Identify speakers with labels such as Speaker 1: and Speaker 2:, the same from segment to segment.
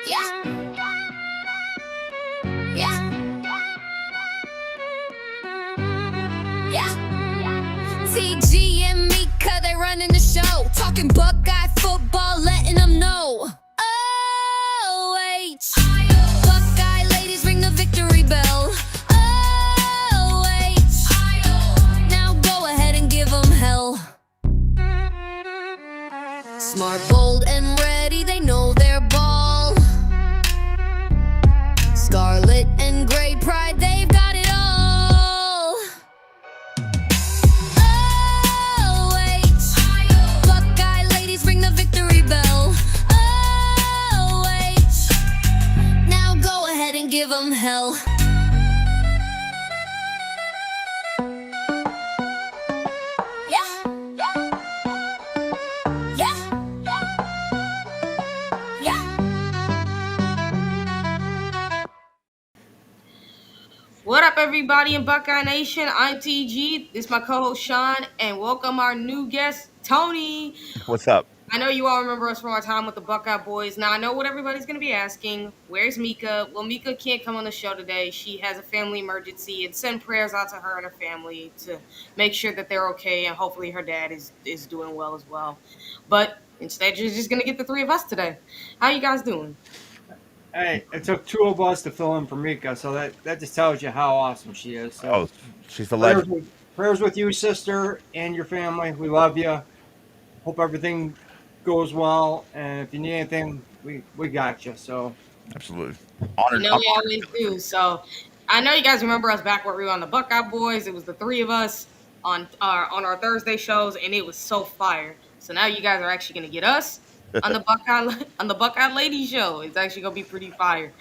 Speaker 1: Yeah. Yeah. Yeah. TG and Mecah, they running the show. Talking Buckeye football, letting them know. OH. Buckeye ladies ring the victory bell. OH. Now go ahead and give them hell. Smart, bold, and ready, they know their ball. Scarlet and gray pride, they've got it all. OH. Buckeye ladies ring the victory bell. OH. Now go ahead and give them hell.
Speaker 2: What up, everybody in Buckeye Nation? I'm TG. This is my co-host Sean, and welcome our new guest, Tony.
Speaker 3: What's up?
Speaker 2: I know you all remember us from our time with the Buckeye Boys. Now, I know what everybody's going to be asking. Where's Mecah? Well, Mecah can't come on the show today. She has a family emergency, and send prayers out to her and her family to make sure that they're okay, and hopefully her dad is doing well as well. But instead, you're just going to get the three of us today. How you guys doing?
Speaker 4: Hey, it took two of us to fill in for Mecah, so that just tells you how awesome she is. So
Speaker 3: Oh, she's a legend.
Speaker 4: prayers with you, sister, and your family. We love you. Hope everything goes well, and if you need anything, we got you. So
Speaker 3: Absolutely. Honored.
Speaker 2: You know we always do. So I know you guys remember us back when we were on the Buckeye Boys. It was the three of us on our Thursday shows, and it was so fire. So now you guys are actually going to get us on the Buckeye Ladies Show. It's actually going to be pretty fire.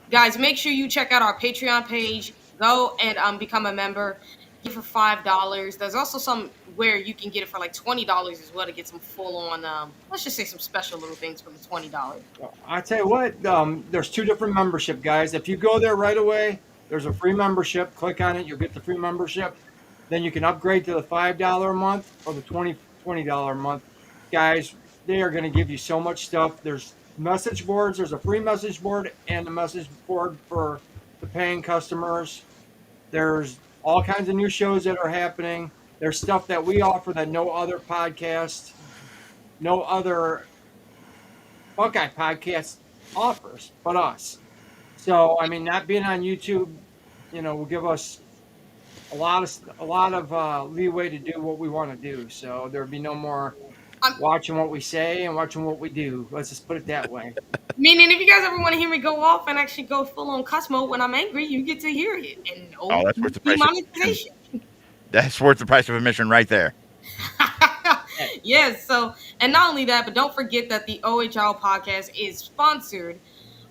Speaker 2: Guys, make sure you check out our Patreon page. Go and become a member. Get it for $5. There's also some where you can get it for like $20 as well to get some full on. Let's just say some special little things for the $20.
Speaker 4: I tell you what, there's two different membership, guys. If you go there right away, there's a free membership. Click on it, you'll get the free membership. Then you can upgrade to the $5 a month or the $20 a month. Guys, they are going to give you so much stuff. There's message boards. There's a free message board and a message board for the paying customers. There's all kinds of new shows that are happening. There's stuff that we offer that no other podcast, no other Buckeye podcast offers but us. So, I mean, not being on YouTube, will give us a lot of leeway to do what we want to do. So there'll be no more watching what we say and watching what we do. Let's just put it that way.
Speaker 2: Meaning, if you guys ever want to hear me go off and actually go full on cuss mode when I'm angry, you get to hear it. And
Speaker 3: that's worth the price of
Speaker 2: demonetization.
Speaker 3: That's worth the price of admission right there.
Speaker 2: Yes. So, and not only that, but don't forget that the OHL podcast is sponsored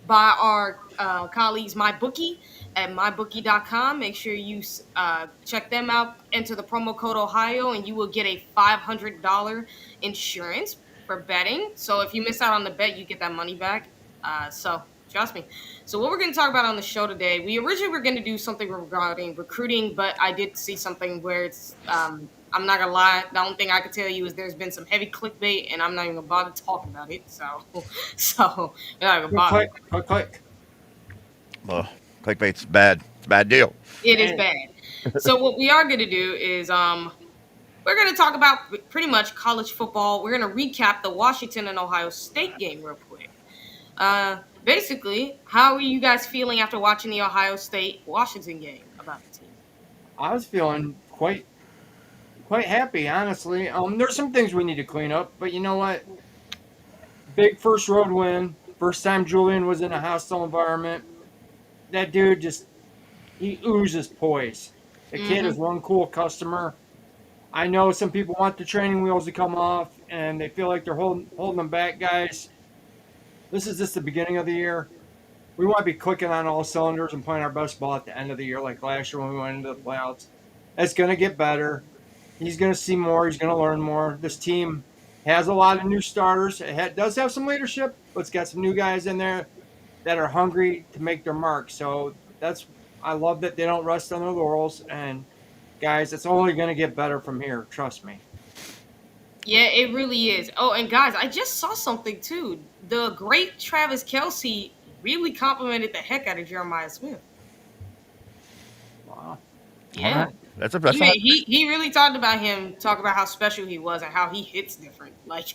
Speaker 2: by our colleagues, MyBookie at mybookie.com. Make sure you check them out. Enter the promo code Ohio, and you will get a $500 insurance for betting. So if you miss out on the bet, you get that money back. So trust me. So what we're going to talk about on the show today, we originally were going to do something regarding recruiting, but I did see something where it's, I'm not going to lie, the only thing I can tell you is there's been some heavy clickbait, and I'm not even going to bother talking about it. So we're not going to bother.
Speaker 4: Click.
Speaker 3: Well, clickbait's bad. It's a bad deal.
Speaker 2: It is bad. So what we are going to do is we're going to talk about pretty much college football. We're going to recap the Washington and Ohio State game real quick. Basically, how are you guys feeling after watching the Ohio State-Washington game about the team?
Speaker 4: I was feeling quite happy, honestly. There's some things we need to clean up, but you know what? Big first road win. First time Julian was in a hostile environment. That dude he oozes poise. The kid is one cool customer. I know some people want the training wheels to come off, and they feel like they're holding them back, guys. This is just the beginning of the year. We want to be clicking on all cylinders and playing our best ball at the end of the year, like last year when we went into the playoffs. It's going to get better. He's going to see more. He's going to learn more. This team has a lot of new starters. It does have some leadership, but it's got some new guys in there that are hungry to make their mark. So I love that they don't rest on their laurels. And guys, it's only going to get better from here. Trust me.
Speaker 2: Yeah, it really is. Oh, and guys, I just saw something too. The great Travis Kelce really complimented the heck out of Jeremiah Smith.
Speaker 4: Wow.
Speaker 3: All
Speaker 2: Yeah.
Speaker 3: right. That's a
Speaker 2: He really talked about him, talk about how special he was and how he hits different. Like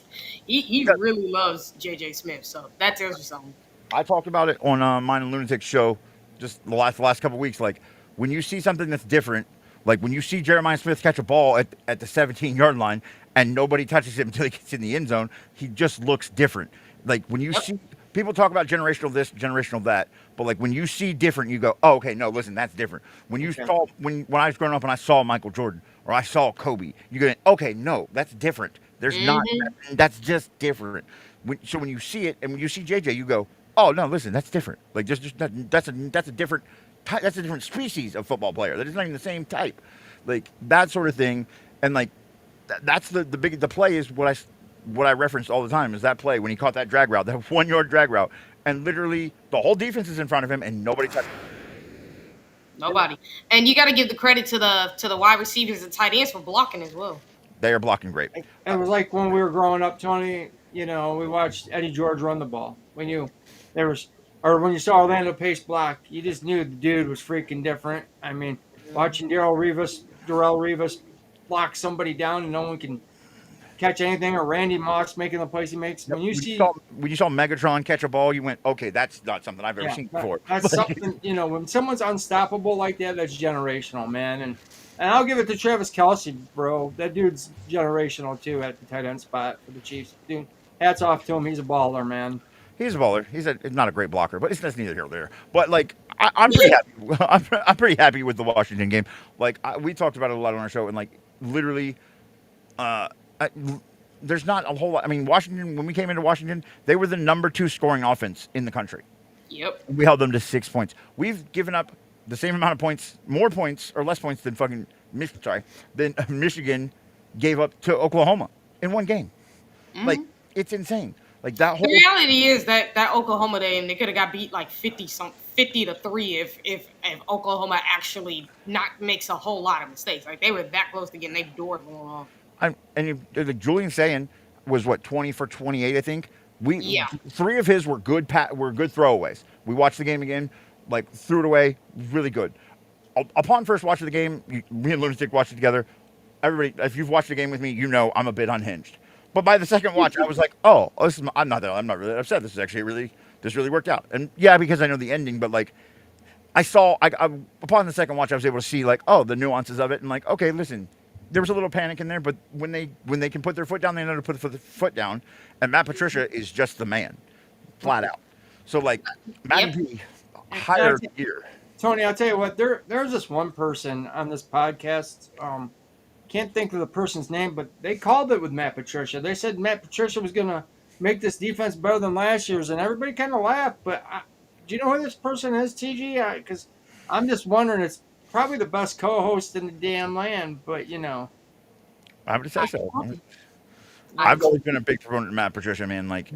Speaker 2: he
Speaker 3: because
Speaker 2: really loves JJ Smith. So that tells you something.
Speaker 3: I talked about it on Mine and Lunatic's show just the last couple of weeks. Like when you see something that's different, like when you see Jeremiah Smith catch a ball at the 17-yard line and nobody touches him until he gets in the end zone, he just looks different. Like when you
Speaker 2: Yep.
Speaker 3: see people talk about generational this, generational that, but like when you see different, you go, oh, okay, no, listen, that's different. When you
Speaker 4: Okay.
Speaker 3: saw when I was growing up and I saw Michael Jordan or I saw Kobe, you go, okay, no, that's different. There's not
Speaker 2: Hmm.
Speaker 3: that's just different. So when you see it and when you see JJ, you go, oh no, listen, that's different. Like just that's a different that's a different species of football player. That is not even the same type. Like that sort of thing, and like that's the play is what I referenced all the time is that play when he caught that drag route, that 1 yard drag route, and literally the whole defense is in front of him and nobody touched him.
Speaker 2: Nobody. And you got to give the credit to the wide receivers and tight ends for blocking as well.
Speaker 3: They are blocking great.
Speaker 4: It was like when we were growing up, Tony. You know, we watched Eddie George run the ball. When you there was, or when you saw Orlando Pace block, you just knew the dude was freaking different. I mean, watching Darrell Rivas block somebody down and no one can catch anything, or Randy Moss making the plays he makes.
Speaker 3: Yep.
Speaker 4: When you
Speaker 3: When you
Speaker 4: see,
Speaker 3: saw when you saw Megatron catch a ball, you went, okay, that's not something I've ever
Speaker 4: yeah,
Speaker 3: seen before.
Speaker 4: that's something. You know, when someone's unstoppable like that, that's generational, man. And I'll give it to Travis Kelce, bro. That dude's generational too at the tight end spot for the Chiefs. Dude, hats off to him. He's a baller, man.
Speaker 3: He's a baller. He's not a great blocker, but that's neither here nor there. But like, I'm pretty happy. I'm pretty happy with the Washington game. Like we talked about it a lot on our show, and like literally, uh, I, there's not a whole lot. I mean, Washington when we came into Washington, they were the number 2 scoring offense in the country.
Speaker 2: Yep.
Speaker 3: We held them to 6 points. We've given up the same amount of points, more points or less points than than Michigan gave up to Oklahoma in one game. Like
Speaker 2: Hmm.
Speaker 3: it's insane. Like that
Speaker 2: The
Speaker 3: whole
Speaker 2: reality is that Oklahoma game they could have got beat like 50-3 if Oklahoma actually not makes a whole lot of mistakes. Like they were that close to getting their doors blown off.
Speaker 3: like Julian saying was what 20 for 28, I think. We
Speaker 2: Yeah.
Speaker 3: 3 of his were were good throwaways. We watched the game again, like threw it away, really good. Upon first watching the game, me and Lunatic watched it together. Everybody, if you've watched the game with me, you know I'm a bit unhinged. But by the second watch, I was like, oh, I'm not really upset. This is actually this really worked out. And yeah, because I know the ending, but like upon the second watch, I was able to see like, oh, the nuances of it, and like, okay, listen, there was a little panic in there, but when they can put their foot down, they know to put the foot down, and Matt Patricia is just the man, flat out. So like, Matty
Speaker 2: Yep.
Speaker 3: P, higher gear.
Speaker 4: Tony, I'll tell you what. There's this one person on this podcast. Can't think of the person's name, but they called it with Matt Patricia. They said Matt Patricia was gonna make this defense better than last year's, and everybody kind of laughed. But do you know who this person is, TG? Because I'm just wondering. It's probably the best co-host in the damn land, but you know.
Speaker 3: I would say so.
Speaker 2: I,
Speaker 3: I've always been a big proponent of Matt Patricia, man. Like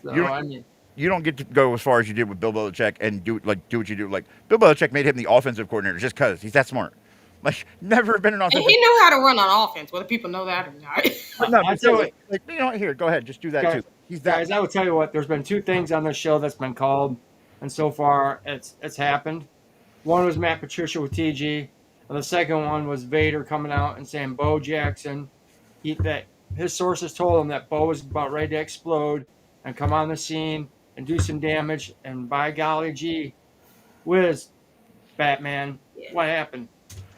Speaker 4: So
Speaker 3: you don't
Speaker 4: I mean,
Speaker 3: you don't get to go as far as you did with Bill Belichick and do what you do. Like Bill Belichick made him the offensive coordinator just because he's that smart. Like never been an
Speaker 2: and
Speaker 3: offensive.
Speaker 2: he knew how to run on offense, whether people know that or not.
Speaker 3: But no,
Speaker 4: I
Speaker 3: but
Speaker 4: tell you
Speaker 3: still,
Speaker 4: what,
Speaker 3: like you know, here, go ahead, just do that
Speaker 4: guys,
Speaker 3: too. He's that.
Speaker 4: guys, I will tell you what. There's been 2 things on this show that's been called, and so far it's happened. One was Matt Patricia with TG, and the second one was Vader coming out and saying Bo Jackson. That his sources told him that Bo was about ready to explode and come on the scene and do some damage. And by golly gee, whiz, Batman, what happened?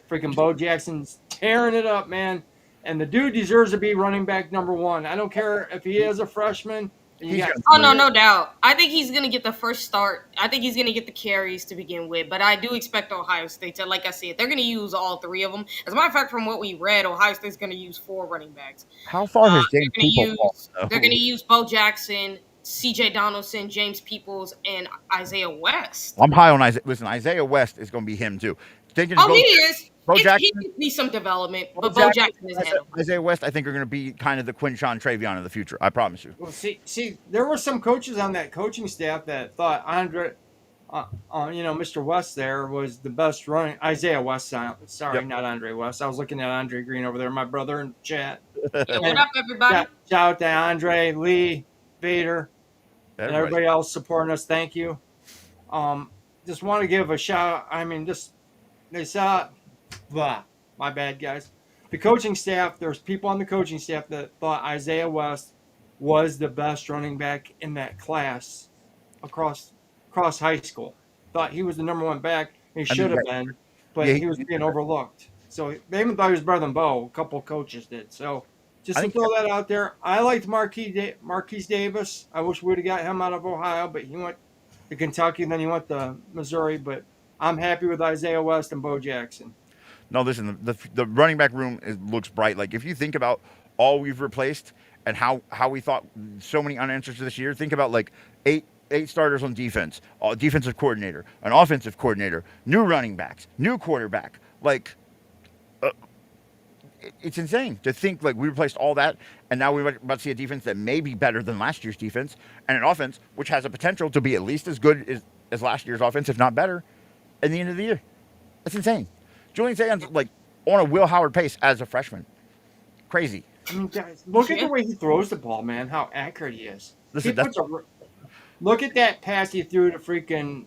Speaker 4: Freaking Bo Jackson's tearing it up, man. And the dude deserves to be running back number 1. I don't care if he is a freshman. And you
Speaker 3: He's
Speaker 4: got
Speaker 3: gonna-
Speaker 2: Oh no, no doubt. I think he's gonna get the first start. I think he's gonna get the carries to begin with. But I do expect Ohio State to, like I said, they're gonna use all 3 of them. As a matter of fact, from what we read, Ohio State's gonna use 4 running backs.
Speaker 3: How far has
Speaker 2: They're
Speaker 3: James
Speaker 2: gonna
Speaker 3: People
Speaker 2: use
Speaker 3: fallen?
Speaker 2: they're gonna use Bo Jackson, C.J. Donaldson, James Peoples, and Isaiah West.
Speaker 3: I'm high on Isaiah. Listen, Isaiah West is going to be him too. Thinking
Speaker 2: Oh, he is.
Speaker 3: Bo
Speaker 2: He
Speaker 3: Jackson.
Speaker 2: could be some development, but Bo Jackson is ahead of him.
Speaker 3: Isaiah West, I think, are going to be kind of the Quinshon Travion of the future. I promise you.
Speaker 4: Well, see, there were some coaches on that coaching staff that thought Mr. West there was the best running. Isaiah West, sorry,
Speaker 3: Yep.
Speaker 4: not Andre West. I was looking at Andre Green over there, my brother in chat.
Speaker 2: Yeah, what up, everybody?
Speaker 4: Shout out to Andre, Lee, Vader, and everybody else supporting us. Thank you. Just want to give a shout. I mean, just they saw, blah, my bad, guys. The coaching staff. There's people on the coaching staff that thought Isaiah West was the best running back in that class across high school. Thought he was the number one back. He
Speaker 3: I
Speaker 4: should
Speaker 3: mean,
Speaker 4: have
Speaker 3: yeah,
Speaker 4: been, but
Speaker 3: yeah,
Speaker 4: he was being overlooked. So they even thought he was better than Bo. A couple coaches did. So just
Speaker 3: I
Speaker 4: to
Speaker 3: think
Speaker 4: throw that out there, I liked Marquise Davis. I wish we would have got him out of Ohio, but he went to Kentucky and then he went to Missouri. But I'm happy with Isaiah West and Bo Jackson.
Speaker 3: no. Listen, the running back room looks bright. Like if you think about all we've replaced and how we thought so many unanswers this year. Think about like eight starters on defense, a defensive coordinator, an offensive coordinator, new running backs, new quarterback. Like it's insane to think like we replaced all that, and now we're about to see a defense that may be better than last year's defense, and an offense which has a potential to be at least as good as last year's offense, if not better, at the end of the year. That's insane. Julian Sagan's like on a Will Howard pace as a freshman. Crazy.
Speaker 4: I mean, guys, look at the way he throws the ball, man. How accurate he is.
Speaker 3: Listen,
Speaker 4: Look at that pass he threw to freaking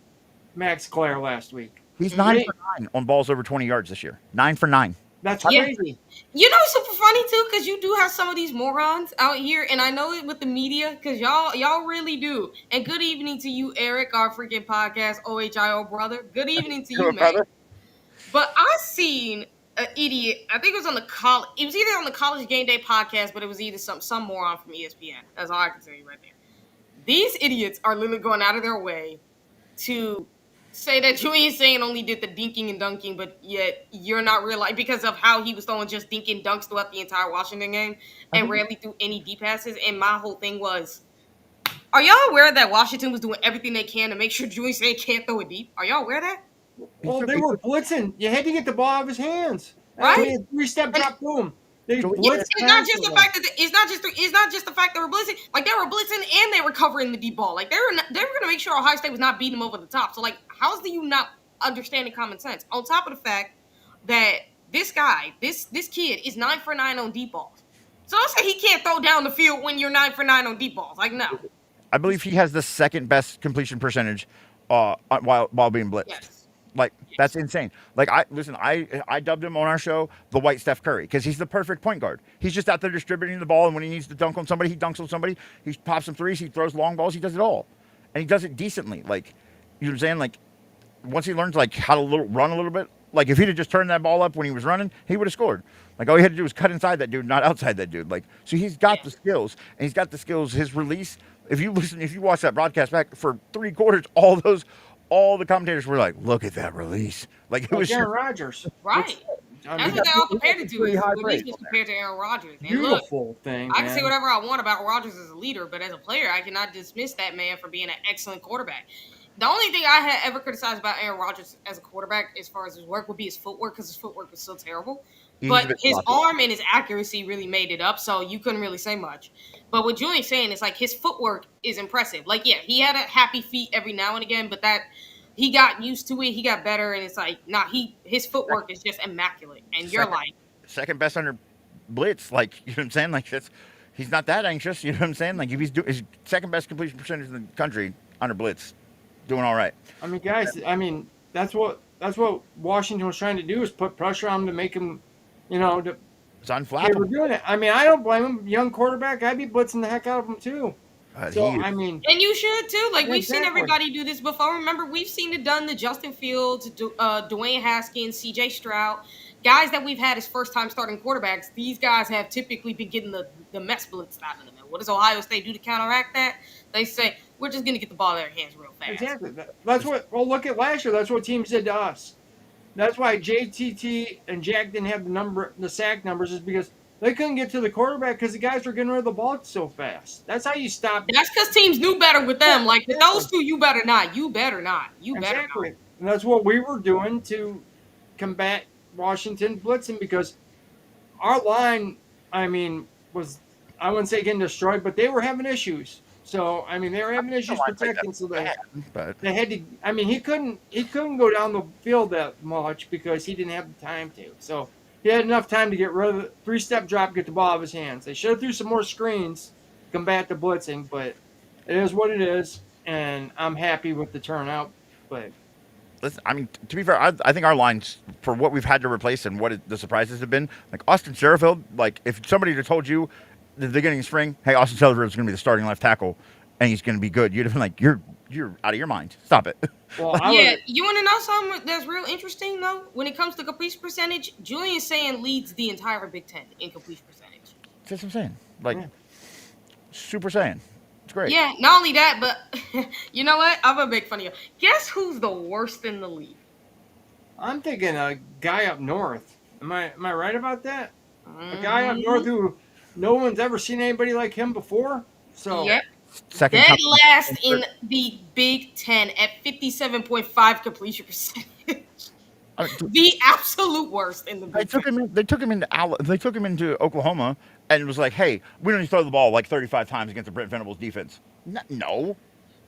Speaker 4: Max Clare last week.
Speaker 3: he's 9 for 9 on balls over 20 yards this year. 9 for 9.
Speaker 4: That's
Speaker 2: Yeah.
Speaker 4: crazy.
Speaker 2: You know, it's super funny too, because you do have some of these morons out here, and I know it with the media, because y'all really do. And good evening to you, Eric, our freaking podcast OHIO brother. Good evening to you, man.
Speaker 3: Brother.
Speaker 2: But I seen an idiot. I think it was on the college. It was either on the College Game Day podcast, but it was either some moron from ESPN. That's all I can tell you right there. These idiots are literally going out of their way to say that Julian Sagan only did the dinking and dunking, but yet you're not realizing because of how he was throwing just dinking dunks throughout the entire Washington game and rarely threw any deep passes. And my whole thing was, are y'all aware that Washington was doing everything they can to make sure Julian Sagan can't throw it deep? Are y'all aware of that?
Speaker 4: Well, they were blitzing. You had to get the ball out of his hands.
Speaker 2: Right?
Speaker 4: 3-step drop, boom. They blitzed.
Speaker 2: It's not just the fact that it's not just the fact they were blitzing. Like they were blitzing and they were covering the deep ball. Like they were going to make sure Ohio State was not beating them over the top. So like, how's you not understanding common sense? On top of the fact that this guy, this kid is 9 for 9 on deep balls. So don't say he can't throw down the field when you're 9 for 9 on deep balls. Like no.
Speaker 3: I believe he has the second best completion percentage while being blitzed.
Speaker 2: Yes.
Speaker 3: Like that's insane. Like I dubbed him on our show the white Steph Curry because he's the perfect point guard. He's just out there distributing the ball, and when he needs to dunk on somebody, he dunks on somebody. He pops some threes, he throws long balls, he does it all, and he does it decently. Like you know what I'm saying? Like once he learns like how to run a little bit, like if he'd have just turned that ball up when he was running, he would have scored. Like all he had to do was cut inside that dude, not outside that dude. Like so he's got the skills, and he's got the skills. His release. If you watch that broadcast back for 3 quarters, all the commentators were like, "Look at that release!" Like it was
Speaker 4: Aaron Rodgers,
Speaker 2: right? That's what they all compared it to. His release was compared to Aaron Rodgers. And
Speaker 4: beautiful
Speaker 2: look,
Speaker 4: thing.
Speaker 2: I can say whatever I want about Rodgers as a leader, but as a player, I cannot dismiss that man for being an excellent quarterback. The only thing I had ever criticized about Aaron Rodgers as a quarterback, as far as his work, would be his footwork, because his footwork was so terrible. But his arm and his accuracy really made it up, so you couldn't really say much. But what Julian's saying is like his footwork is impressive. Like, yeah, he had a happy feet every now and again, but that he got used to it. He got better, and it's like, his footwork is just immaculate. And you're like
Speaker 3: second best under blitz. Like you know what I'm saying? Like he's not that anxious. You know what I'm saying? Like if he's his second best completion percentage in the country under blitz, doing all right.
Speaker 4: I mean, guys. I mean, that's what Washington was trying to do, is put pressure on him to make him. You know,
Speaker 3: It's
Speaker 4: they were
Speaker 3: unflappable.
Speaker 4: doing it. I mean, I don't blame him. Young quarterback, I'd be blitzing the heck out of him too. I mean,
Speaker 2: and you should too. Like we've seen
Speaker 4: exactly.
Speaker 2: everybody do this before. Remember, we've seen it done to Justin Fields, Dwayne Haskins, C.J. Stroud, guys that we've had as first time starting quarterbacks. These guys have typically been getting the mess blitzed out of them. And what does Ohio State do to counteract that? They say we're just going to get the ball in their hands real fast.
Speaker 4: exactly. That's what. Well, look at last year. That's what teams did to us. That's why JTT and Jack didn't have the sack numbers, is because they couldn't get to the quarterback because the guys were getting rid of the ball so fast. That's how you stop.
Speaker 2: That's because teams knew better with them. Like with those two, you better not. You better not. You better not.
Speaker 4: And that's what we were doing to combat Washington blitzing, because our line, I mean, was, I wouldn't say getting destroyed, but they were having issues. So I mean, they were having issues protecting. So they had to. I mean, he couldn't go down the field that much because he didn't have the time to. So He had enough time to get rid of the 3-step drop, get the ball out of his hands. They should have threw some more screens to combat the blitzing, but it is what it is, and I'm happy with the turnout. But
Speaker 3: Listen, I mean, to be fair, I think our lines for what we've had to replace and what the surprises have been, like Austin Satterfield, like if somebody had told you at the beginning of spring, hey, Austin Satterfield is going to be the starting left tackle and he's going to be good, you'd have been like, you're out of your mind. Stop it.
Speaker 4: well,
Speaker 2: Yeah, you want to know something that's real interesting though? When it comes to completion percentage, Julian Sand leads the entire Big Ten in completion percentage.
Speaker 3: That's what I'm saying. Like, Super Saiyan. It's great.
Speaker 2: Yeah, not only that, but you know what? I'm gonna make fun of you. Guess who's the worst in the league?
Speaker 4: I'm thinking a guy up north. Am I right about that? A guy up north who no one's ever seen anybody like him before. So
Speaker 2: Yep.
Speaker 3: Second
Speaker 2: Dead
Speaker 3: time-
Speaker 2: last in the Big Ten at 57.5 completion percentage.
Speaker 3: I mean,
Speaker 2: The absolute worst in the
Speaker 3: They
Speaker 2: Big
Speaker 3: took
Speaker 2: Ten.
Speaker 3: him. They took him into Oklahoma, and it was like, "Hey, we don't need to throw the ball like 35 times against the Brent Venables defense." No,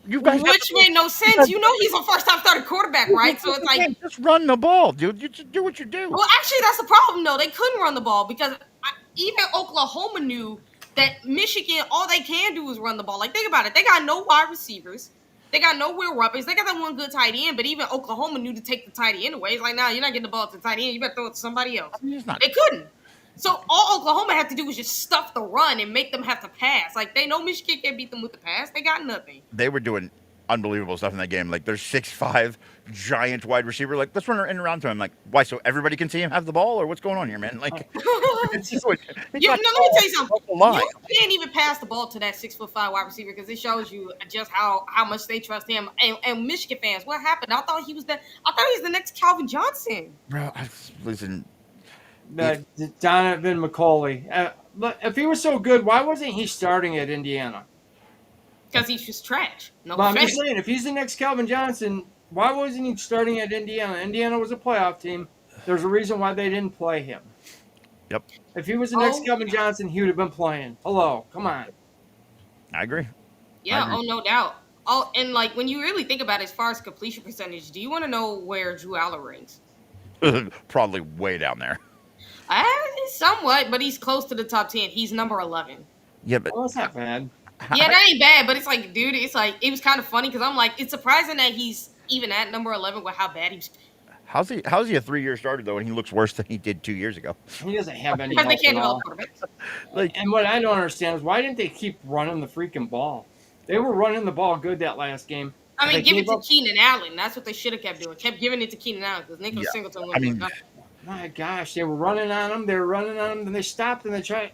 Speaker 3: you guys.
Speaker 2: Which made no sense. You know he's a first-time starting quarterback, right? So it's like,
Speaker 3: just run the ball, dude. You just do what you do.
Speaker 2: well, actually, that's the problem, though. They couldn't run the ball because even Oklahoma knew that Michigan, all they can do is run the ball. Like, think about it. They got no wide receivers. They got no Will Ruppers. They got that one good tight end, but even Oklahoma knew to take the tight end away. It's like, nah, you're not getting the ball to the tight end. You better throw it to somebody else.
Speaker 3: I mean, it's not.
Speaker 2: They couldn't. So all Oklahoma had to do was just stuff the run and make them have to pass. Like, they know Michigan can't beat them with the pass. They got nothing.
Speaker 3: They were doing unbelievable stuff in that game. Like, their 6'5" giant wide receiver. Like, let's run in around to him. Like, why? So everybody can see him have the ball, or what's going on here, man? Like, it's just what.
Speaker 2: Yeah, no, let me tell you something.
Speaker 3: The line.
Speaker 2: You can't even pass the ball to that 6'5" wide receiver because it shows you just how much they trust him. And Michigan fans, what happened? I thought he was the next Calvin Johnson.
Speaker 3: Bro, listen.
Speaker 4: Donovan McCauley. But if he was so good, why wasn't he starting at Indiana?
Speaker 2: Because he's just trash. No
Speaker 4: Well, I'm
Speaker 2: offense.
Speaker 4: just saying, if he's the next Calvin Johnson, why wasn't he starting at Indiana? Indiana was a playoff team. There's a reason why they didn't play him.
Speaker 3: Yep,
Speaker 4: If he was the next Calvin Johnson, he would have been playing. Hello, come on.
Speaker 3: I agree.
Speaker 2: Yeah,
Speaker 3: I agree.
Speaker 2: no doubt. Oh, and like when you really think about it, as far as completion percentage, do you want to know where Drew Aller ranks?
Speaker 3: Probably way down there.
Speaker 2: Somewhat, but he's close to the top 10. He's number 11.
Speaker 3: Yeah, but
Speaker 4: Well, that's not bad.
Speaker 2: Yeah, that ain't bad, but it's like, dude, it's like, it was kind of funny because I'm like, it's surprising that he's even at number 11 with how bad he's.
Speaker 3: how's he a 3-year starter though, and he looks worse than he did 2 years ago?
Speaker 4: He doesn't have any
Speaker 2: Because they
Speaker 4: help
Speaker 2: can't
Speaker 4: at all.
Speaker 2: develop quarterbacks.
Speaker 3: Like,
Speaker 4: And what I don't understand is why didn't they keep running the freaking ball? They were running the ball good that last game.
Speaker 2: I mean,
Speaker 4: They
Speaker 2: give it
Speaker 4: gave
Speaker 2: to
Speaker 4: up-
Speaker 2: Keenan Allen. That's what they should have kept doing. Kept giving it to Keenan Allen because Nicholas
Speaker 3: Yeah.
Speaker 2: Singleton
Speaker 3: I
Speaker 2: wasn't
Speaker 3: mean,
Speaker 2: doing nothing.
Speaker 4: My gosh, they were running on him. They were running on him. Then they stopped and they tried.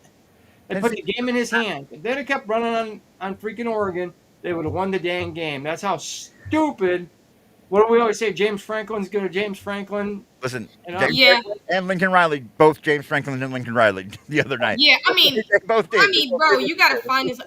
Speaker 4: They put the game in his hand. If they'd have kept running on freaking Oregon, they would have won the dang game. That's how stupid. What do we always say? James Franklin's good. James Franklin.
Speaker 3: listen,
Speaker 4: And
Speaker 3: James
Speaker 2: Yeah.
Speaker 3: Franklin and Lincoln Riley, both James Franklin and Lincoln Riley, the other night.
Speaker 2: Yeah, I mean,
Speaker 3: They both did.
Speaker 2: bro, you got to find this.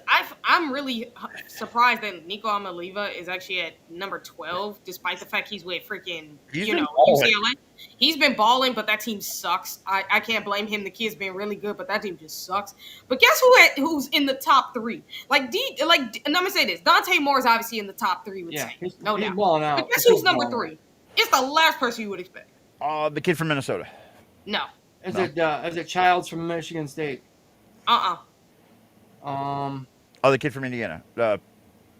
Speaker 2: I'm really surprised that Nico Amaliva is actually at number 12, despite the fact he's with freaking,
Speaker 3: He's
Speaker 2: you
Speaker 3: been
Speaker 2: know,
Speaker 3: balling.
Speaker 2: UCLA. He's been balling, but that team sucks. I can't blame him. The kid's been really good, but that team just sucks. But guess who's in the top 3? And I'm gonna say this: Dante Moore is obviously in the top 3 with
Speaker 4: Yeah,
Speaker 2: Saint,
Speaker 4: he's
Speaker 2: no doubt.
Speaker 4: balling out.
Speaker 2: But guess
Speaker 4: He's
Speaker 2: who's number
Speaker 4: balling
Speaker 2: 3? It's the last person you would expect.
Speaker 3: The kid from Minnesota.
Speaker 2: No.
Speaker 4: Is it Childs from Michigan State?
Speaker 2: Uh-uh.
Speaker 3: Oh, the kid from Indiana.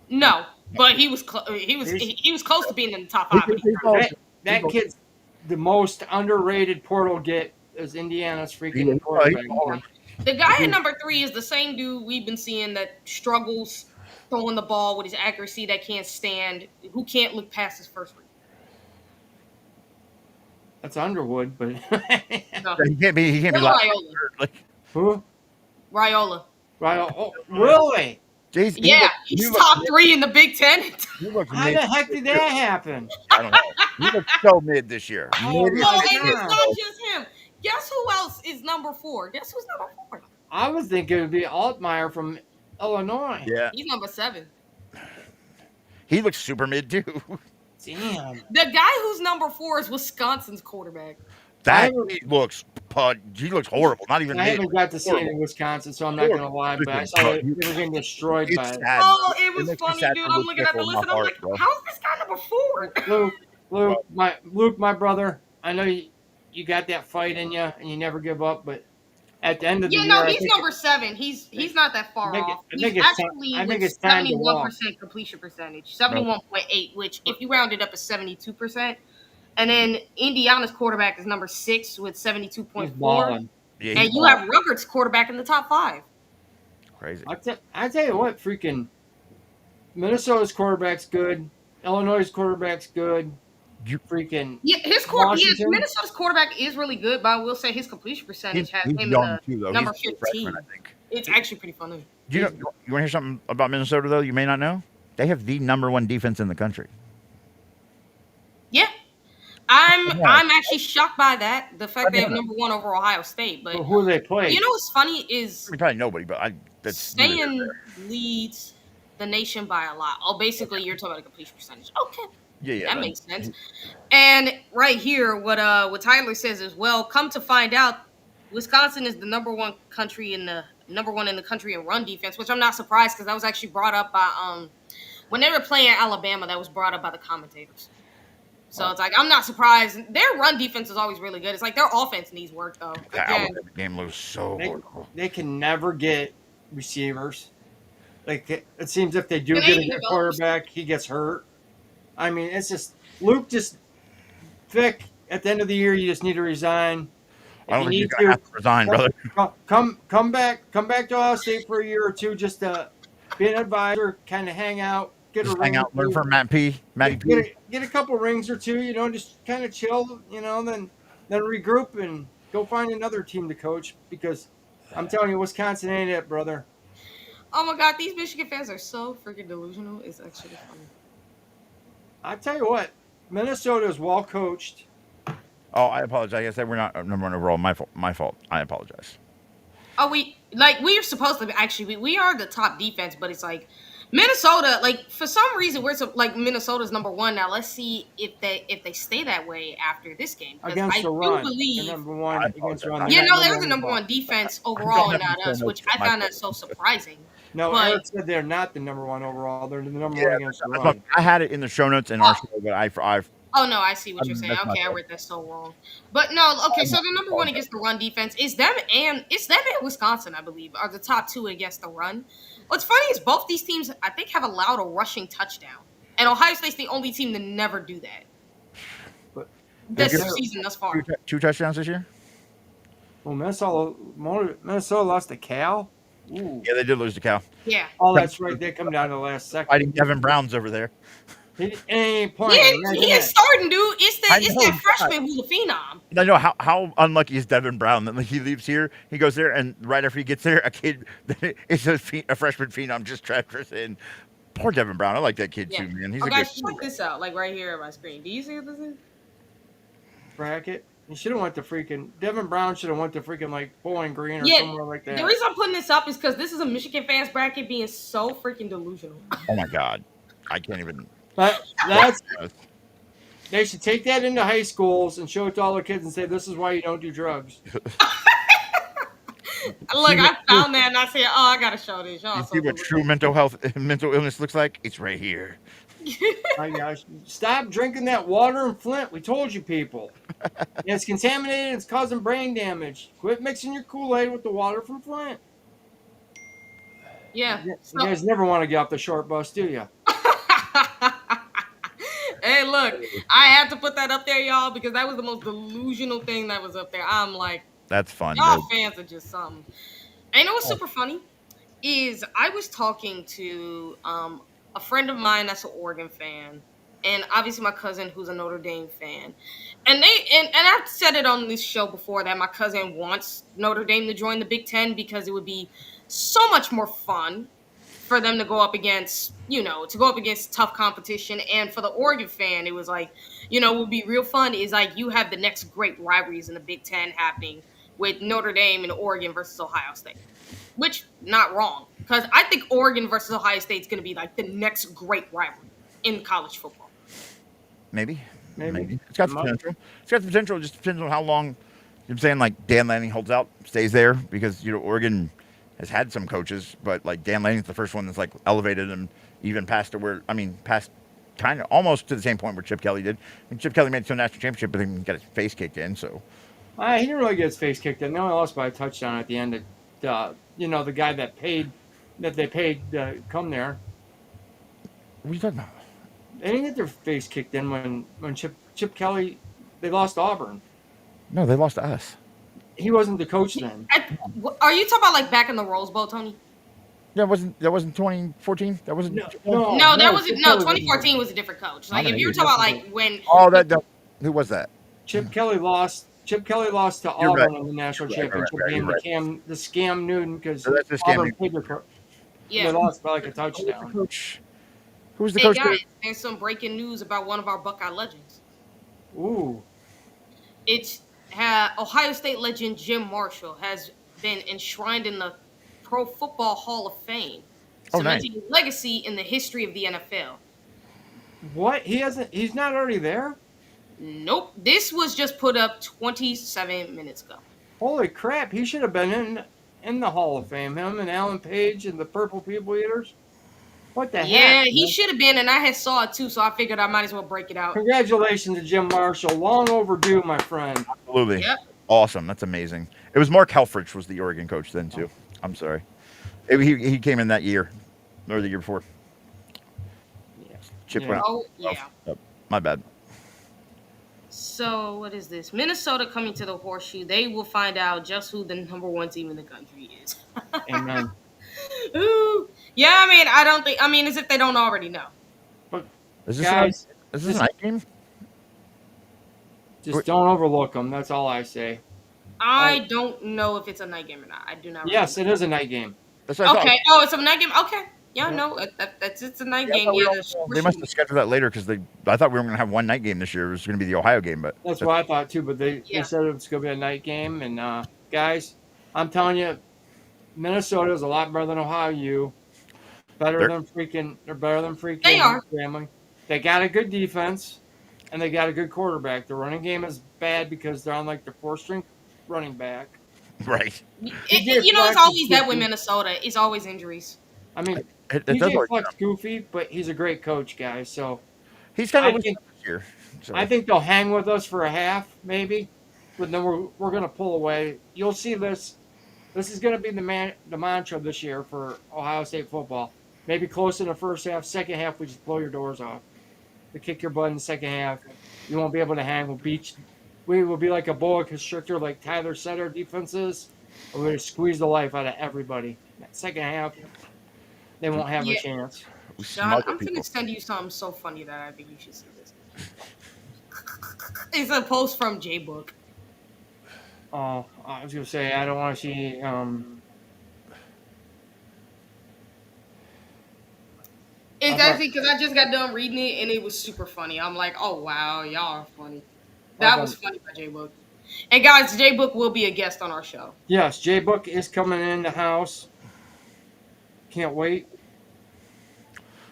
Speaker 2: No. But he was close to being in the top 5. but he-
Speaker 4: That kid's the most underrated portal get is Indiana's freaking quarterback.
Speaker 2: The guy at number 3 is the same dude we've been seeing that struggles throwing the ball with his accuracy that can't stand, who can't look past his first read.
Speaker 4: That's Underwood, but
Speaker 2: No.
Speaker 3: He can't be.
Speaker 2: Bill
Speaker 3: loud.
Speaker 2: Raiola.
Speaker 3: Like,
Speaker 4: who?
Speaker 2: Raiola.
Speaker 4: Right? Oh, really?
Speaker 3: Jeez,
Speaker 2: Yeah, he's top 3 in the Big Ten.
Speaker 3: He looks
Speaker 4: How
Speaker 3: mid.
Speaker 4: the heck did that happen?
Speaker 3: I don't know. He looks so mid this year.
Speaker 4: Oh,
Speaker 3: Mid-
Speaker 4: my
Speaker 2: No, and it's
Speaker 4: God.
Speaker 2: not just him. Guess who else is number 4? Guess who's number 4?
Speaker 4: I was thinking it would be Altmaier from Illinois.
Speaker 3: Yeah,
Speaker 2: He's number 7.
Speaker 3: he looks super mid too.
Speaker 4: Damn.
Speaker 2: The guy who's number 4 is Wisconsin's quarterback.
Speaker 3: That he looks he looks horrible. Not even
Speaker 4: I
Speaker 3: mid.
Speaker 4: haven't got to see it in
Speaker 3: Horrible.
Speaker 4: Wisconsin, so I'm not going to lie, but I saw it. They were getting destroyed by
Speaker 3: It's
Speaker 4: it.
Speaker 3: sad.
Speaker 2: Oh, it was
Speaker 3: makes me
Speaker 2: funny,
Speaker 3: sad
Speaker 2: dude.
Speaker 3: for
Speaker 2: I'm
Speaker 3: Luke
Speaker 2: looking at the
Speaker 3: Fickell in
Speaker 2: list
Speaker 3: my
Speaker 2: and I'm
Speaker 3: heart,
Speaker 2: like,
Speaker 3: bro.
Speaker 2: how's this guy number 4?
Speaker 4: Luke, you got that fight in you, and you never give up. But at the end of the
Speaker 2: Yeah,
Speaker 4: year,
Speaker 2: no,
Speaker 4: I
Speaker 2: he's
Speaker 4: think
Speaker 2: number 7. He's not that far off. He's
Speaker 4: I
Speaker 2: actually
Speaker 4: think
Speaker 2: with
Speaker 4: it's time to walk.
Speaker 2: 71% completion percentage,
Speaker 3: Nope.
Speaker 2: 71.8, which if you round it up is 72%. And then Indiana's quarterback is number 6 with
Speaker 4: He's
Speaker 2: 72.4.
Speaker 4: balling.
Speaker 3: Yeah,
Speaker 2: And
Speaker 3: he's
Speaker 2: you have Rutgers quarterback in the top 5.
Speaker 3: crazy.
Speaker 4: I tell you what, freaking Minnesota's quarterback's good. Illinois' quarterback's good.
Speaker 3: You,
Speaker 2: Yeah,
Speaker 4: Washington.
Speaker 2: Minnesota's quarterback is really good, but I will say his completion percentage has
Speaker 3: he's
Speaker 2: him in
Speaker 3: young
Speaker 2: the
Speaker 3: too, though.
Speaker 2: number
Speaker 3: He's a
Speaker 2: 15.
Speaker 3: freshman, I think.
Speaker 2: It's actually pretty funny.
Speaker 3: You want to hear something about Minnesota though? You may not know. They have the number 1 defense in the country.
Speaker 2: Yeah. I'm actually shocked by that. The fact they have number 1 over Ohio State, but
Speaker 4: Well, who do they play?
Speaker 2: you know what's funny is
Speaker 3: I mean, probably nobody, but that's neither here nor
Speaker 2: Stan
Speaker 3: there.
Speaker 2: leads the nation by a lot. Oh, basically, you're talking about a completion percentage. Okay,
Speaker 3: Yeah,
Speaker 2: that makes sense. And right here, what Tyler says is, well, come to find out, Wisconsin is the number 1 country in the country in run defense, which I'm not surprised because that was actually brought up by when they were playing Alabama. That was brought up by the commentators. So it's like I'm not surprised. Their run defense is always really good. It's like their offense needs work though.
Speaker 3: That
Speaker 2: Again,
Speaker 3: Alabama game was so horrible.
Speaker 4: They can never get receivers. Like it seems if they do
Speaker 2: Can
Speaker 4: get
Speaker 2: they
Speaker 4: a good
Speaker 2: develop-
Speaker 4: quarterback, he gets hurt. I mean, it's just Luke just Vic. At the end of the year, you just need to resign.
Speaker 3: I don't
Speaker 4: If
Speaker 3: think
Speaker 4: you
Speaker 3: you're
Speaker 4: need
Speaker 3: gonna have to resign, brother.
Speaker 4: come back to Ohio State for a year or two just to be an advisor, kind of hang out, get
Speaker 3: Just
Speaker 4: a ring
Speaker 3: hang out,
Speaker 4: or
Speaker 3: learn
Speaker 4: two,
Speaker 3: from Matty P.
Speaker 4: get a couple rings or two, just kind of chill, then regroup and go find another team to coach because I'm telling you, Wisconsin ain't it, brother.
Speaker 2: oh my God, these Michigan fans are so freaking delusional. It's actually funny.
Speaker 4: I tell you what, Minnesota is well coached.
Speaker 3: Oh, I apologize. I said we're not number 1 overall. My fault. I apologize.
Speaker 2: Oh, we're supposed to be, actually, we are the top defense, but it's like Minnesota, like for some reason like Minnesota's number 1 now. Let's see if they stay that way after this game.
Speaker 4: Against
Speaker 2: I
Speaker 4: the
Speaker 2: do
Speaker 4: run.
Speaker 2: believe.
Speaker 4: They're number 1 against the run.
Speaker 2: Yeah,
Speaker 4: They're
Speaker 2: no,
Speaker 4: not
Speaker 2: they're the number 1 defense overall and not us, which I find that so surprising.
Speaker 4: No,
Speaker 2: but-
Speaker 4: Eric said they're not the number 1 overall. They're the number 1 against the run.
Speaker 3: I had it in the show notes in our show, but I've
Speaker 2: Oh no, I see what you're saying.
Speaker 3: That's my
Speaker 2: Okay, I
Speaker 3: fault.
Speaker 2: read that so wrong. But no, okay, so the number 1 against the run defense is them and Wisconsin, I believe, are the top 2 against the run. What's funny is both these teams, I think, have allowed a rushing touchdown. And Ohio State's the only team to never do that.
Speaker 4: But
Speaker 2: This
Speaker 3: Have you-
Speaker 2: season thus far.
Speaker 3: 2 touchdowns this year.
Speaker 4: Well, Minnesota lost to Cal. Ooh.
Speaker 3: Yeah, they did lose to Cal.
Speaker 2: Yeah.
Speaker 4: Oh, that's right. They come down to the last second.
Speaker 3: Fighting Devin Brown's over there.
Speaker 4: He ain't
Speaker 2: He
Speaker 4: playing.
Speaker 2: ain't,
Speaker 4: Imagine
Speaker 2: he ain't
Speaker 4: that.
Speaker 2: starting, dude. It's
Speaker 3: I
Speaker 2: that
Speaker 3: know,
Speaker 2: freshman who's a phenom.
Speaker 3: I know how unlucky is Devin Brown that he leaves here, he goes there, and right after he gets there, a kid, it's a freshman phenom just transfers in. Poor Devin Brown. I like that kid
Speaker 2: Yeah.
Speaker 3: too, man. He's
Speaker 2: Oh,
Speaker 3: a
Speaker 2: guys,
Speaker 3: good.
Speaker 2: check this out. Like right here on my screen. Do you see what this is?
Speaker 4: Bracket. He should have went to freaking Devin Brown. Should have went to freaking like Bowling Green or
Speaker 2: Yeah,
Speaker 4: somewhere like that.
Speaker 2: The reason I'm putting this up is because this is a Michigan fans bracket being so freaking delusional.
Speaker 3: Oh my God, I can't even.
Speaker 4: That's they should take that into high schools and show it to all the kids and say this is why you don't do drugs.
Speaker 2: Look, I found that and I said, "Oh, I gotta show this." Y'all
Speaker 3: You
Speaker 2: so
Speaker 3: see what true mental illness looks like? It's right here.
Speaker 4: My gosh, stop drinking that water in Flint. We told you people. It's contaminated. It's causing brain damage. Quit mixing your Kool-Aid with the water from Flint.
Speaker 2: Yeah.
Speaker 4: You
Speaker 2: So,
Speaker 4: guys never want to get off the short bus, do you?
Speaker 2: hey, look, I had to put that up there, y'all, because that was the most delusional thing that was up there. I'm like,
Speaker 3: That's fun.
Speaker 2: y'all
Speaker 3: dude.
Speaker 2: fans are just something. And you know what's super funny is I was talking to a friend of mine that's an Oregon fan, and obviously my cousin who's a Notre Dame fan. And I've said it on this show before that my cousin wants Notre Dame to join the Big Ten because it would be so much more fun for them to go up against, tough competition. And for the Oregon fan, it was like, what would be real fun is like you have the next great rivalries in the Big Ten happening with Notre Dame and Oregon versus Ohio State. Which, not wrong. Because I think Oregon versus Ohio State is going to be like the next great rivalry in college football.
Speaker 3: Maybe.
Speaker 4: Maybe.
Speaker 3: It's got the potential. It's got the potential. It just depends on how long. I'm saying like Dan Lanning holds out, stays there because Oregon has had some coaches, but like Dan Lanning's the first one that's like elevated him even past kind of almost to the same point where Chip Kelly did. And Chip Kelly made it to a national championship, but then he got his face kicked in. So
Speaker 4: He didn't really get his face kicked in. They only lost by a touchdown at the end. The guy that they paid to come there.
Speaker 3: What are you talking about?
Speaker 4: They didn't get their face kicked in when Chip Kelly. They lost to Auburn.
Speaker 3: No, they lost to us.
Speaker 4: He wasn't the coach then.
Speaker 2: Are you talking about like back in the Rose Bowl, Tony?
Speaker 3: Yeah, that wasn't 2014. That wasn't.
Speaker 2: No, that wasn't.
Speaker 4: Chip
Speaker 2: No,
Speaker 4: Kelly
Speaker 2: 2014 was a different coach. Like
Speaker 3: I'm
Speaker 2: if
Speaker 3: an
Speaker 2: you were
Speaker 3: idiot.
Speaker 2: talking about like when.
Speaker 3: Oh, who was that?
Speaker 4: Chip Kelly lost. Chip Kelly lost to
Speaker 3: You're
Speaker 4: Auburn
Speaker 3: right.
Speaker 4: in the national
Speaker 3: Right,
Speaker 4: championship game.
Speaker 3: right.
Speaker 4: The scam Newton because
Speaker 3: So that's the scam
Speaker 4: Auburn
Speaker 3: Newton.
Speaker 4: paid their
Speaker 2: Yeah.
Speaker 4: They lost by like a touchdown.
Speaker 3: Coach. Who was the
Speaker 2: Hey
Speaker 3: coach?
Speaker 2: guys, there's some breaking news about one of our Buckeye legends.
Speaker 4: Ooh,
Speaker 2: It's Ohio State legend Jim Marshall has been enshrined in the Pro Football Hall of Fame,
Speaker 3: Oh, nice.
Speaker 2: cementing his legacy in the history of the NFL.
Speaker 4: what? He's not already there.
Speaker 2: Nope, this was just put up 27 minutes ago.
Speaker 4: Holy crap! He should have been in the Hall of Fame. Him and Alan Page and the Purple People Eaters. What the
Speaker 2: Yeah,
Speaker 4: heck?
Speaker 2: he
Speaker 4: man?
Speaker 2: should have been, and I had saw it too, so I figured I might as well break it out.
Speaker 4: Congratulations to Jim Marshall. Long overdue, my friend.
Speaker 3: Absolutely.
Speaker 2: Yep.
Speaker 3: Awesome. That's amazing. It was Mark Helfrich was the Oregon coach then too. I'm sorry. He came in that year or the year before.
Speaker 4: Yeah.
Speaker 3: Chip
Speaker 4: Yeah.
Speaker 3: went out.
Speaker 2: Oh, yeah.
Speaker 3: Yep. My bad.
Speaker 2: So, what is this? Minnesota coming to the horseshoe. They will find out just who the number one team in the country is.
Speaker 4: Amen.
Speaker 2: Ooh. Yeah, I mean, as if they don't already know.
Speaker 4: But
Speaker 3: Is this
Speaker 4: guys,
Speaker 3: a night game?
Speaker 4: just don't overlook them. That's all I say.
Speaker 2: I don't know if it's a night game or not. I do not.
Speaker 4: Yes, it is a night game.
Speaker 3: That's what I thought.
Speaker 2: Okay. Oh, it's a night game. Okay. Yeah,
Speaker 4: Yeah.
Speaker 2: no, it's a night
Speaker 3: Yeah, I
Speaker 2: game.
Speaker 3: thought we
Speaker 2: Yeah,
Speaker 3: all- they must have scheduled that later because I thought we were going to have one night game this year. It was going to be the Ohio game, but
Speaker 4: That's what I thought too. But they
Speaker 2: Yeah.
Speaker 4: said it was going to be a night game. And guys, I'm telling you, Minnesota is a lot better than Ohio U. They're better than freaking.
Speaker 2: They are.
Speaker 4: Family. They got a good defense, and they got a good quarterback. The running game is bad because they're on like the 4th-string running back.
Speaker 3: right.
Speaker 2: It's always that with Minnesota. It's always injuries.
Speaker 4: I mean,
Speaker 3: It does
Speaker 4: TJ
Speaker 3: work.
Speaker 4: Fleck's goofy, but he's a great coach, guys. So
Speaker 3: He's kind
Speaker 4: I
Speaker 3: of
Speaker 4: think-
Speaker 3: this year. So.
Speaker 4: I think they'll hang with us for a half, maybe, but then we're gonna pull away. You'll see this. This is gonna be the mantra this year for Ohio State football. Maybe close in the first half, second half we just blow your doors off. We kick your butt in the second half. You won't be able to hang. We will be like a boa constrictor, like Tyler said our defense is. We're gonna squeeze the life out of everybody. That second half, they won't have a chance.
Speaker 3: We
Speaker 2: John,
Speaker 3: smuggle
Speaker 2: I'm
Speaker 3: people.
Speaker 2: gonna send you something so funny that I think you should see this. It's a post from J Book.
Speaker 4: Oh, I was gonna say I don't want to see.
Speaker 2: It's actually because I just got done reading it and it was super funny. I'm like, oh wow, y'all are funny. That was funny by J Book. And guys, J Book will be a guest on our show.
Speaker 4: Yes, J Book is coming in the house. Can't wait.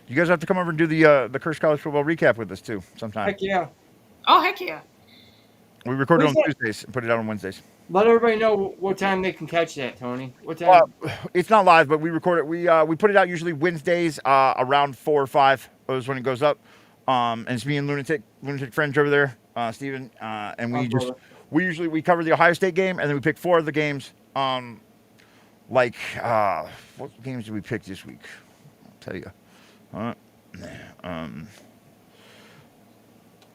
Speaker 3: You guys have to come over and do the Curse College football recap with us too sometime.
Speaker 4: Heck yeah.
Speaker 2: Oh heck yeah.
Speaker 3: We record it on
Speaker 4: Who's that?
Speaker 3: Tuesdays and put it out on Wednesdays.
Speaker 4: Let everybody know what time they can catch that, Tony. What time?
Speaker 3: Well, it's not live, but we record it. We put it out usually Wednesdays around 4 or 5 is when it goes up. And it's me and Lunatic Fringe over there, Steven. And
Speaker 4: Oh, brother.
Speaker 3: we cover the Ohio State game, and then we pick 4 of the games. What games did we pick this week? I'll tell you.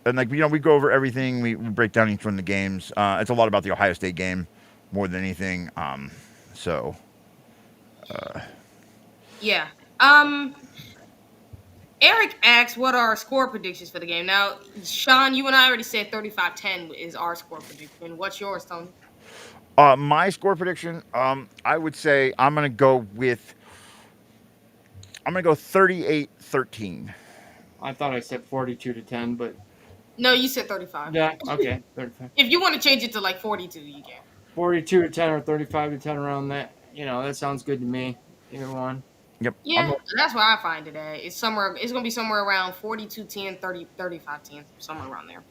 Speaker 3: And we go over everything. We break down each one of the games. It's a lot about the Ohio State game more than anything.
Speaker 2: Yeah. Eric asks, what are our score predictions for the game? Now, Sean, you and I already said 35-10 is our score prediction. What's yours, Tony?
Speaker 3: My score prediction, I would say I'm going to go 38-13.
Speaker 4: I thought I said 42-10, but
Speaker 2: No, you said 35.
Speaker 4: yeah, okay, 35.
Speaker 2: If you want to change it to like 42, you can.
Speaker 4: 42-10 or 35-10 around that. That sounds good to me. Either one.
Speaker 3: Yep.
Speaker 2: Yeah, that's what I find it at. It's going to be somewhere around 42-10, 35-10, somewhere around there.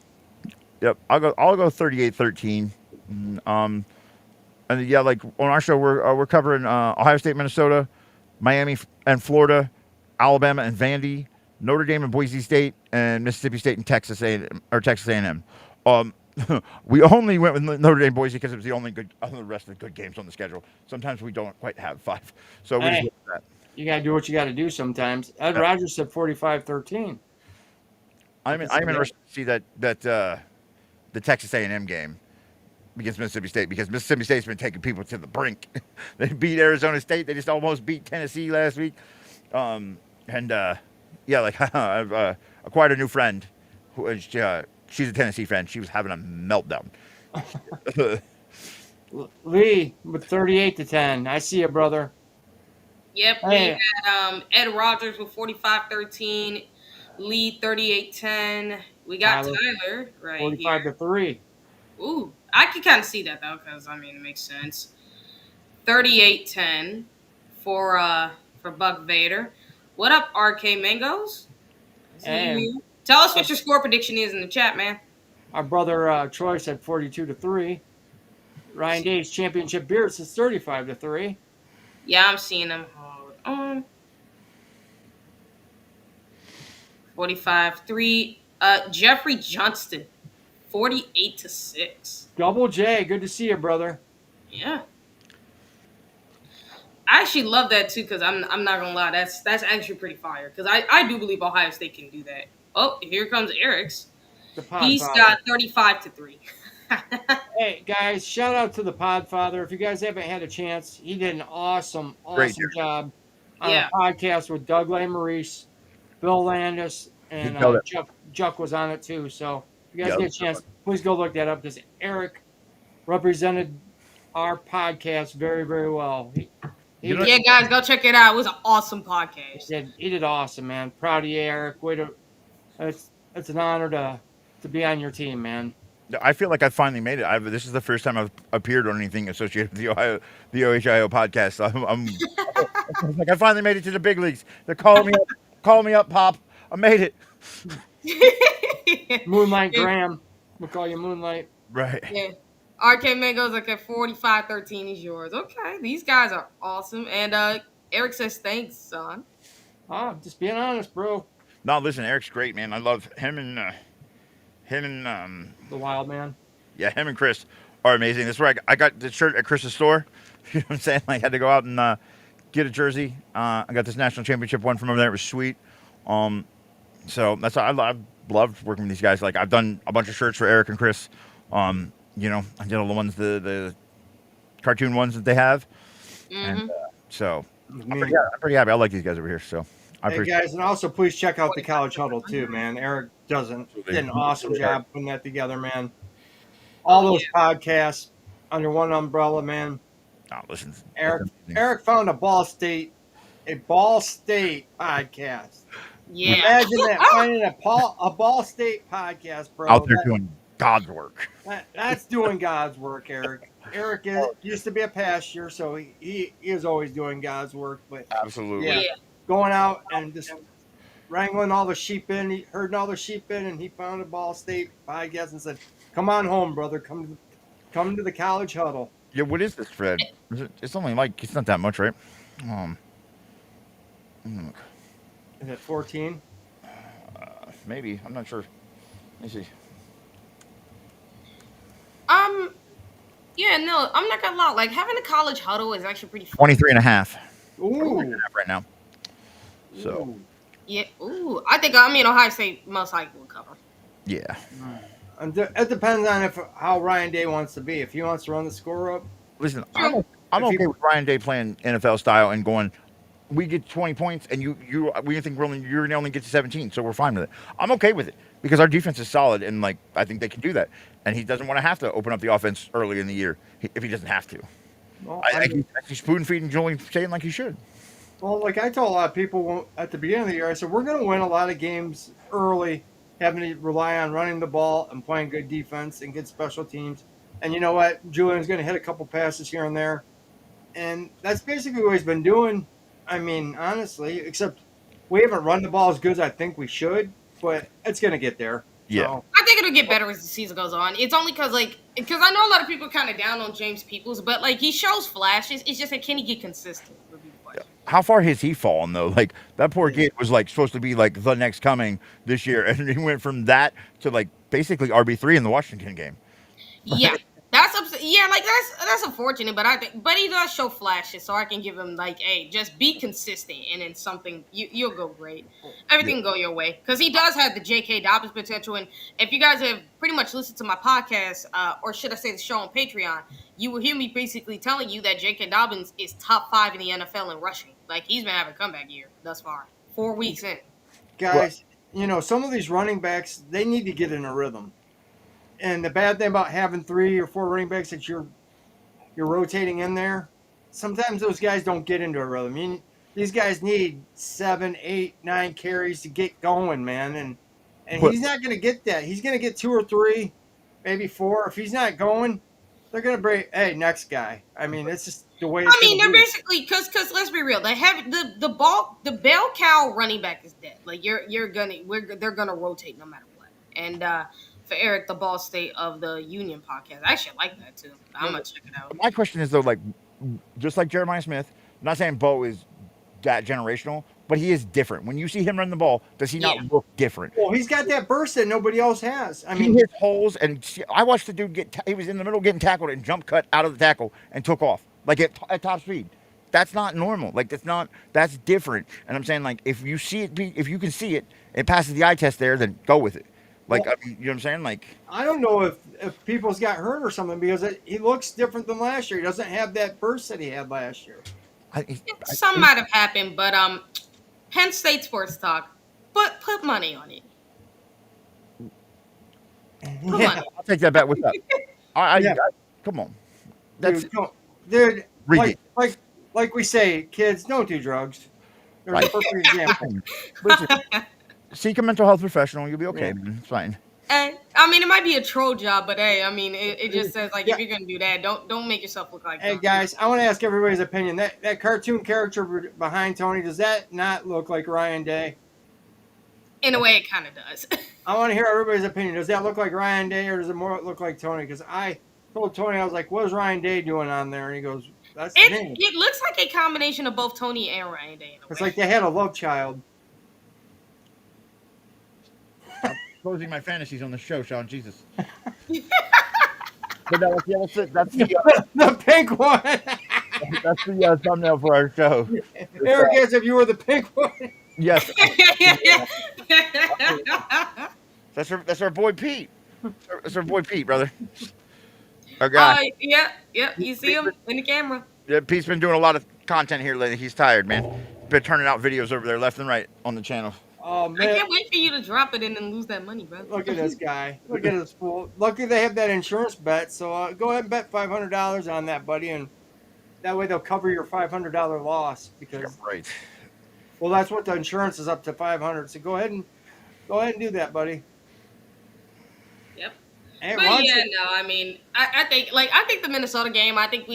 Speaker 3: Yep. I'll go 38-13. And yeah, like on our show, we're covering Ohio State, Minnesota, Miami and Florida, Alabama and Vandy, Notre Dame and Boise State, and Mississippi State and Texas A&M. we only went with Notre Dame Boise because it was the only good, other the rest of the good games on the schedule. Sometimes we don't quite have 5, so we just
Speaker 4: Hey,
Speaker 3: went with that.
Speaker 4: you got to do what you got to do sometimes. Ed
Speaker 3: Yeah.
Speaker 4: Rogers said 45-13.
Speaker 3: I'm interested to see the Texas A&M game against Mississippi State because Mississippi State's been taking people to the brink. They beat Arizona State. They just almost beat Tennessee last week. Yeah, like I've acquired a new friend who is she's a Tennessee fan. She was having a meltdown.
Speaker 4: Lee with 38-10. I see you, brother.
Speaker 2: Yep,
Speaker 4: Hey.
Speaker 2: we had Ed Rogers with 45-13, Lee 38-10. We got Tyler right
Speaker 4: 45-3.
Speaker 2: Ooh, I can kind of see that though, because I mean it makes sense. 38-10 for Buck Vader. What up, RK Mangoes?
Speaker 4: Hey.
Speaker 2: Tell us what your score prediction is in the chat, man.
Speaker 4: Our brother Troy said 42-3. Ryan Day's championship beer says 35-3.
Speaker 2: Yeah, I'm seeing them. Hold on. 45-3. Jeffrey Johnston, 48-6.
Speaker 4: Double J, good to see you, brother.
Speaker 2: Yeah. I actually love that too, because I'm not gonna lie, that's actually pretty fire. Because I do believe Ohio State can do that. Oh, here comes Eric's. He's got 35-3.
Speaker 4: Hey guys, shout out to the Podfather. If you guys haven't had a chance, he did an awesome job on a podcast with Doug Maurice, Bill Landis, and Chuck was on it too. So if you guys get a chance, please go look that up because Eric represented our podcast very, very well.
Speaker 2: Yeah, guys, go check it out. It was an awesome podcast.
Speaker 4: He did awesome, man. Proud of you, Eric. It's an honor to be on your team, man.
Speaker 3: I feel like I finally made it. This is the first time I've appeared on anything associated with the OHIO podcast. I'm like I finally made it to the big leagues. They're calling me up. Call me up, Pop. I made
Speaker 4: it. Moonlight Graham. We'll call you Moonlight.
Speaker 3: Right.
Speaker 2: Yeah. RK Mango's like at 45-13 is yours. Okay, these guys are awesome. And Eric says thanks, son.
Speaker 4: Just being honest, bro.
Speaker 3: No, listen, Eric's great, man. I love him and
Speaker 4: the Wild Man.
Speaker 3: Yeah, him and Chris are amazing. That's where I got the shirt at Chris's store. You know what I'm saying? Like, I had to go out and get a jersey. I got this national championship one from over there. It was sweet. So that's I've loved working with these guys. Like, I've done a bunch of shirts for Eric and Chris. You know, I did all the ones, the cartoon ones that they have.
Speaker 2: Mm-hmm.
Speaker 3: And so I'm pretty happy. I like these guys over here. So
Speaker 4: hey guys, and also please check out the College Huddle too, man. Eric did an awesome job putting that together, man. All those podcasts under one umbrella, man.
Speaker 3: Oh, listen,
Speaker 4: Eric found a Ball State podcast.
Speaker 2: Yeah,
Speaker 4: imagine that, finding a Ball State podcast, bro.
Speaker 3: Out there doing God's work.
Speaker 4: That's doing God's work, Eric. Eric used to be a pastor, so he is always doing God's work. But
Speaker 3: absolutely,
Speaker 4: going out and just wrangling all the sheep in, herding all the sheep in, and he found a Ball State podcast and said, "Come on home, brother. Come to the College Huddle."
Speaker 3: Yeah, what is this, Fred? It's only like it's not that much, right?
Speaker 4: Is it 14?
Speaker 3: Maybe. I'm not sure. Let me see.
Speaker 2: Yeah, no, I'm not gonna lie. Like, having a College Huddle is actually pretty fun.
Speaker 3: 23 and a half.
Speaker 4: Ooh.
Speaker 3: Right now. So.
Speaker 4: Ooh.
Speaker 2: Yeah. Ooh. Ohio State most likely will cover.
Speaker 3: Yeah.
Speaker 4: And it depends on how Ryan Day wants to be. If he wants to run the score up.
Speaker 3: Listen, I'm okay with Ryan Day playing NFL style and going, we get 20 points and we think you're going to only get to 17, so we're fine with it. I'm okay with it because our defense is solid and like I think they can do that. And he doesn't want to have to open up the offense early in the year if he doesn't have to.
Speaker 4: Well,
Speaker 3: I think he's spoon-feeding Julian Satan like he should.
Speaker 4: Well, like I told a lot of people at the beginning of the year, I said, we're going to win a lot of games early, having to rely on running the ball and playing good defense and good special teams. And you know what? Julian's going to hit a couple passes here and there. And that's basically what he's been doing. I mean, honestly, except we haven't run the ball as good as I think we should, but it's going to get there.
Speaker 3: Yeah.
Speaker 4: So.
Speaker 2: I think it'll get better as the season goes on. It's only because I know a lot of people are kind of down on James Peoples, but like he shows flashes. It's just like, can he get consistent?
Speaker 3: How far has he fallen though? Like that poor kid was like supposed to be like the next coming this year, and he went from that to like basically RB3 in the Washington game.
Speaker 2: Yeah, that's yeah, like that's unfortunate, but but he does show flashes, so I can give him like, hey, just be consistent, and then something you'll go great.
Speaker 3: Yeah.
Speaker 2: Everything go your way because he does have the J.K. Dobbins potential. And if you guys have pretty much listened to my podcast, or should I say the show on Patreon, you will hear me basically telling you that J.K. Dobbins is top 5 in the NFL in rushing. Like he's been having a comeback year thus far, 4 weeks in.
Speaker 3: Well,
Speaker 4: Guys, some of these running backs, they need to get in a rhythm. And the bad thing about having 3 or 4 running backs that you're rotating in there, sometimes those guys don't get into a rhythm. I mean, these guys need 7, 8, 9 carries to get going, man. And
Speaker 3: Well-
Speaker 4: he's not going to get that. He's going to get 2 or 3, maybe 4. If he's not going, they're going to break. Hey, next guy. I mean, it's just the way. It's
Speaker 2: I mean, they're
Speaker 4: gonna be.
Speaker 2: basically because let's be real. They have the bell cow running back is dead. Like they're gonna rotate no matter what. And for Eric, the Ball State of the Union podcast, I actually like that too. I'm gonna check it out.
Speaker 3: My question is though, like, just like Jeremiah Smith, I'm not saying Bo is that generational, but he is different. When you see him run the ball, does he not
Speaker 2: Yeah.
Speaker 3: look different?
Speaker 4: Well, he's got that burst that nobody else has. I
Speaker 3: He
Speaker 4: mean,
Speaker 3: hit holes, and I watched the dude he was in the middle getting tackled and jump cut out of the tackle and took off like at top speed. That's not normal. Like that's different. And I'm saying, like, if you see it, if you can see it, it passes the eye test there, then go with it. Like,
Speaker 4: Well-
Speaker 3: I mean, you know what I'm saying? Like,
Speaker 4: I don't know if people's got hurt or something because he looks different than last year. He doesn't have that burst that he had last year.
Speaker 2: Some might have happened, but Penn State sports talk. But put money on it. Put
Speaker 4: Yeah.
Speaker 2: money.
Speaker 3: I'll take that bet with that.
Speaker 4: Yeah.
Speaker 3: Come on, that's
Speaker 4: Dude,
Speaker 3: Read
Speaker 4: like we say, kids, don't do drugs. There's
Speaker 3: Right.
Speaker 4: a perfect example.
Speaker 3: listen, seek a mental health professional. You'll be okay,
Speaker 4: Yeah.
Speaker 3: man. It's fine.
Speaker 2: Hey, I mean, it might be a troll job, but hey, I mean, it just says like
Speaker 4: Yeah.
Speaker 2: if you're gonna do that, don't make yourself look like.
Speaker 4: Hey
Speaker 2: them.
Speaker 4: guys, I want to ask everybody's opinion. That cartoon character behind Tony, does that not look like Ryan Day?
Speaker 2: In a way, it kind of does.
Speaker 4: I want to hear everybody's opinion. Does that look like Ryan Day or does it more look like Tony? Because I told Tony, I was like, "What is Ryan Day doing on there?" And he goes, "That's him."
Speaker 2: It looks like a combination of both Tony and Ryan Day. In a
Speaker 4: It's
Speaker 2: way.
Speaker 4: like they had a love child.
Speaker 3: Closing my fantasies on the show, Sean. Jesus. But no, that's
Speaker 4: The pink one.
Speaker 3: that's the thumbnail for our show.
Speaker 4: Eric asked if you were the pink one.
Speaker 3: Yes, that's our boy Pete. That's our boy Pete, brother. Our guy.
Speaker 2: Yeah. You see him in the camera.
Speaker 3: Yeah, Pete's been doing a lot of content here lately. He's tired, man. Been turning out videos over there, left and right, on the channel.
Speaker 4: Oh
Speaker 2: I
Speaker 4: man,
Speaker 2: can't wait for you to drop it and then lose that money, bro.
Speaker 4: look at this guy. Look at this fool. Lucky they have that insurance bet. So go ahead and bet $500 on that, buddy, and that way they'll cover your $500 loss because
Speaker 3: Right.
Speaker 4: well, that's what the insurance is up to $500. So go ahead and do that, buddy.
Speaker 2: Yep.
Speaker 4: Hey,
Speaker 2: But
Speaker 4: why don't
Speaker 2: yeah,
Speaker 4: you-
Speaker 2: no, I mean, I think the Minnesota game. I think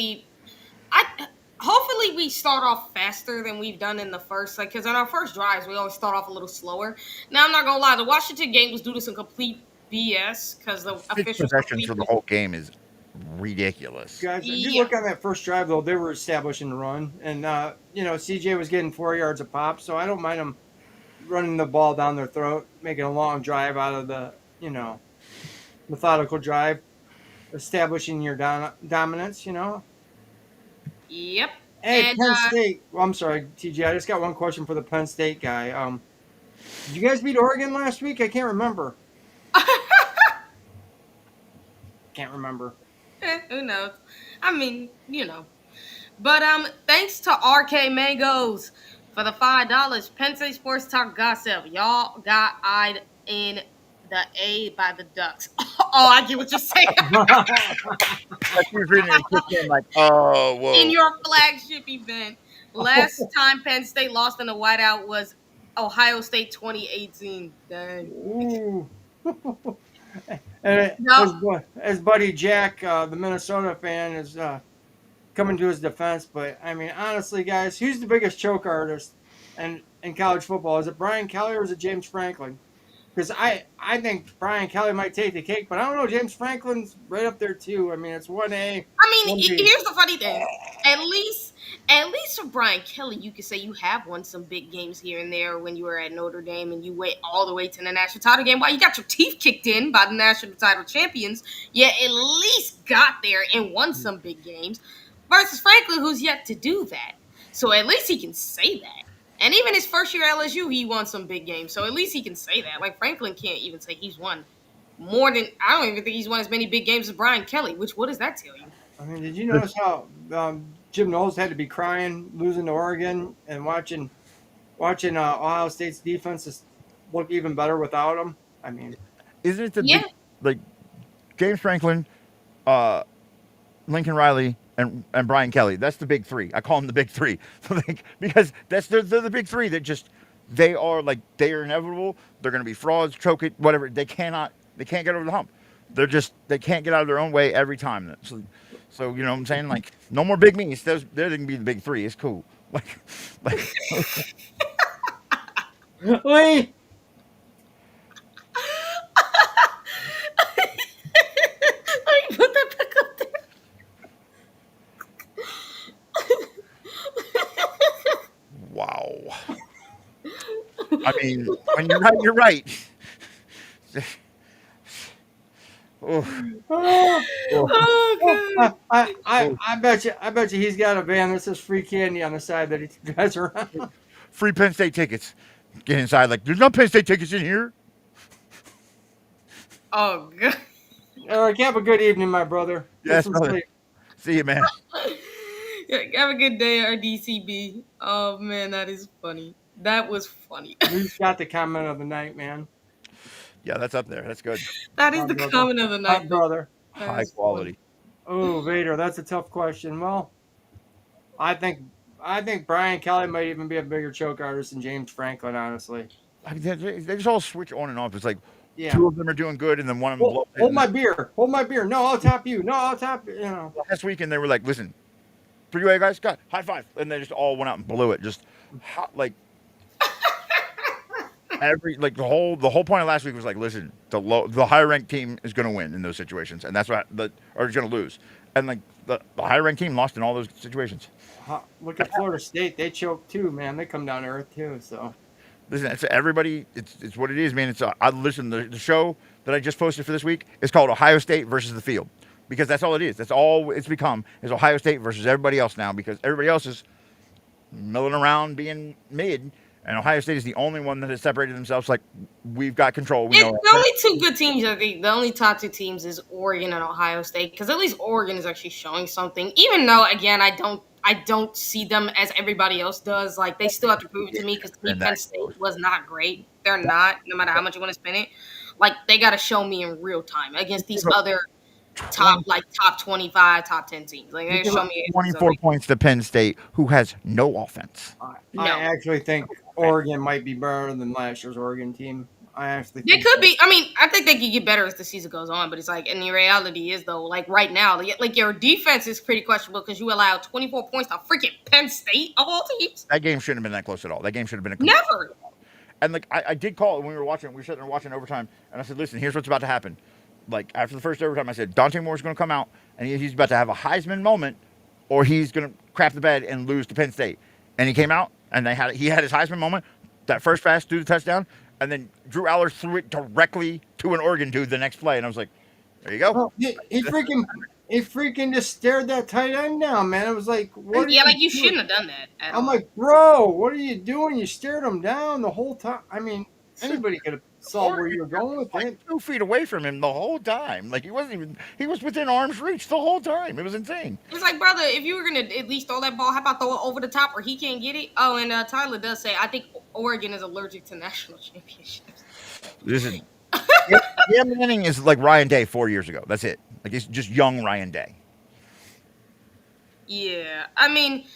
Speaker 2: hopefully we start off faster than we've done in the first, like, because on our first drives we always start off a little slower. Now I'm not gonna lie, the Washington game was due to some complete BS because the
Speaker 3: 6
Speaker 2: officials
Speaker 3: possessions for the whole game is ridiculous.
Speaker 4: Guys, if you
Speaker 2: Yeah.
Speaker 4: look on that first drive, though, they were establishing the run. And, CJ was getting 4 yards a pop, so I don't mind them running the ball down their throat, making a long drive out of the, methodical drive, establishing your dominance,
Speaker 2: Yep.
Speaker 4: Hey,
Speaker 2: And,
Speaker 4: Penn State. Well, I'm sorry, TJ. I just got one question for the Penn State guy. Did you guys beat Oregon last week? I can't remember. Can't remember.
Speaker 2: Who knows? I mean, But thanks to RK Mangoes for the $5. Penn State Sports Talk Gossip. Y'all got eyed in the A by the Ducks. Oh, I get what you're saying.
Speaker 3: She was reading it and kicked in like, oh, whoa.
Speaker 2: In your flagship event. Last time Penn State lost in the whiteout was Ohio State 2018. Dang.
Speaker 4: Ooh. And
Speaker 2: No.
Speaker 4: his buddy Jack, the Minnesota fan, is coming to his defense. But I mean, honestly, guys, who's the biggest choke artist in college football? Is it Brian Kelly or is it James Franklin? Because I think Brian Kelly might take the cake, but I don't know. James Franklin's right up there too. I mean, it's 1A.
Speaker 2: I mean,
Speaker 4: 1B.
Speaker 2: here's the funny thing. At At least for Brian Kelly, you could say you have won some big games here and there when you were at Notre Dame and you went all the way to the national title game. While you got your teeth kicked in by the national title champions, you at least got there and won some big games. Versus Franklin, who's yet to do that. So at least he can say that. And even his first year at LSU, he won some big games. So at least he can say that. Like Franklin can't even say he's won more than, I don't even think he's won as many big games as Brian Kelly. Which, what does that tell you?
Speaker 4: I mean, did you notice how Jim Knowles had to be crying losing to Oregon and watching Ohio State's defense look even better without him? I mean,
Speaker 3: Isn't it the
Speaker 2: Yeah.
Speaker 3: big, like James Franklin, Lincoln Riley, and Brian Kelly? That's the big three. I call them the big three, like, because they're the big three that just they are inevitable. They're going to be frauds, choke it, whatever. They can't get over the hump. They can't get out of their own way every time. So you know what I'm saying? Like, no more big me's. They're going to be the big three. It's cool. Like
Speaker 4: Lee,
Speaker 2: Let me put that back up there.
Speaker 3: wow. I mean, when you're right, you're right. Oh,
Speaker 4: oh,
Speaker 2: Oh, God.
Speaker 4: I bet you he's got a van that says free candy on the side that he drives around.
Speaker 3: free Penn State tickets. Get inside. Like, there's no Penn State tickets in here.
Speaker 2: Oh, God.
Speaker 4: All right, have a good evening, my brother. Get
Speaker 3: Yes,
Speaker 4: some
Speaker 3: brother.
Speaker 4: sleep.
Speaker 3: See you, man.
Speaker 2: Yeah, have a good day, RDCB. Oh, man, that is funny. That was funny.
Speaker 4: We've got the comment of the night, man.
Speaker 3: Yeah, that's up there. That's good.
Speaker 2: That is
Speaker 4: My
Speaker 2: the
Speaker 4: brother.
Speaker 2: comment of the
Speaker 4: My
Speaker 2: night.
Speaker 4: brother.
Speaker 2: That
Speaker 3: High
Speaker 2: is
Speaker 3: quality.
Speaker 4: Oh, Vader, that's a tough question. Well, I think Brian Kelly might even be a bigger choke artist than James Franklin, honestly.
Speaker 3: I mean, they just all switch on and off. It's like
Speaker 4: Yeah.
Speaker 3: two of them are doing good, and then one of them blows it.
Speaker 4: Hold my beer. Hold my beer. No, I'll tap you. No, I'll tap you. You know.
Speaker 3: Last weekend they were like, "Listen, for you guys, got high five," and they just all went out and blew it. Just hot, like the whole point of last week was like, "Listen, the higher ranked team is going to win in those situations, and that's what or is going to lose." And like the higher ranked team lost in all those situations.
Speaker 4: Look at Florida State. They choke too, man. They come down to earth too. So.
Speaker 3: Listen, it's everybody. It's what it is, man. I listen. The show that I just posted for this week is called Ohio State versus the Field, because that's all it is. That's all it's become is Ohio State versus everybody else now, because everybody else is milling around being mid, and Ohio State is the only one that has separated themselves. Like, we've got control. We know
Speaker 2: The only two good teams, I think, the only top two teams is Oregon and Ohio State, because at least Oregon is actually showing something. Even though, again, I don't see them as everybody else does. Like, they still have to prove it to me, because Penn State was not great. They're not, no matter how much you want to spend it. Like, they got to show me in real time against these other top 25, top 10 teams. Like, they show me
Speaker 3: 24 points to Penn State, who has no offense.
Speaker 2: No.
Speaker 4: I actually think Oregon might be better than last year's Oregon team. I actually
Speaker 2: They
Speaker 4: think
Speaker 2: could be. I mean, I think they could get better as the season goes on, but it's like, and the reality is, though, like right now, like your defense is pretty questionable because you allowed 24 points to freaking Penn State of all teams.
Speaker 3: That game shouldn't have been that close at all. That game should have been
Speaker 2: Never.
Speaker 3: And like I did call it when we were watching. We were sitting there watching overtime, and I said, "Listen, here's what's about to happen." Like, after the first overtime, I said, Dante Moore's going to come out, and he's about to have a Heisman moment, or he's going to crap the bed and lose to Penn State. And he came out, and he had his Heisman moment. That first pass threw the touchdown, and then Drew Aller threw it directly to an Oregon dude the next play, and I was like, "There you go."
Speaker 4: Oh, he freaking just stared that tight end down, man. It was like, what?
Speaker 2: Yeah, like you shouldn't have done that.
Speaker 4: I'm like, bro, what are you doing? You stared him down the whole time. I mean, anybody could have saw where you were going with
Speaker 3: like
Speaker 4: it.
Speaker 3: 2 feet away from him the whole time. Like, he was within arm's reach the whole time. It was insane.
Speaker 2: It's like, brother, if you were gonna at least throw that ball, how about throw it over the top where he can't get it? Oh, and Tyler does say, I think Oregon is allergic to national championships.
Speaker 3: Listen, yeah, Manning is like Ryan Day 4 years ago. That's it. Like, he's just young Ryan Day.
Speaker 2: Yeah, I mean,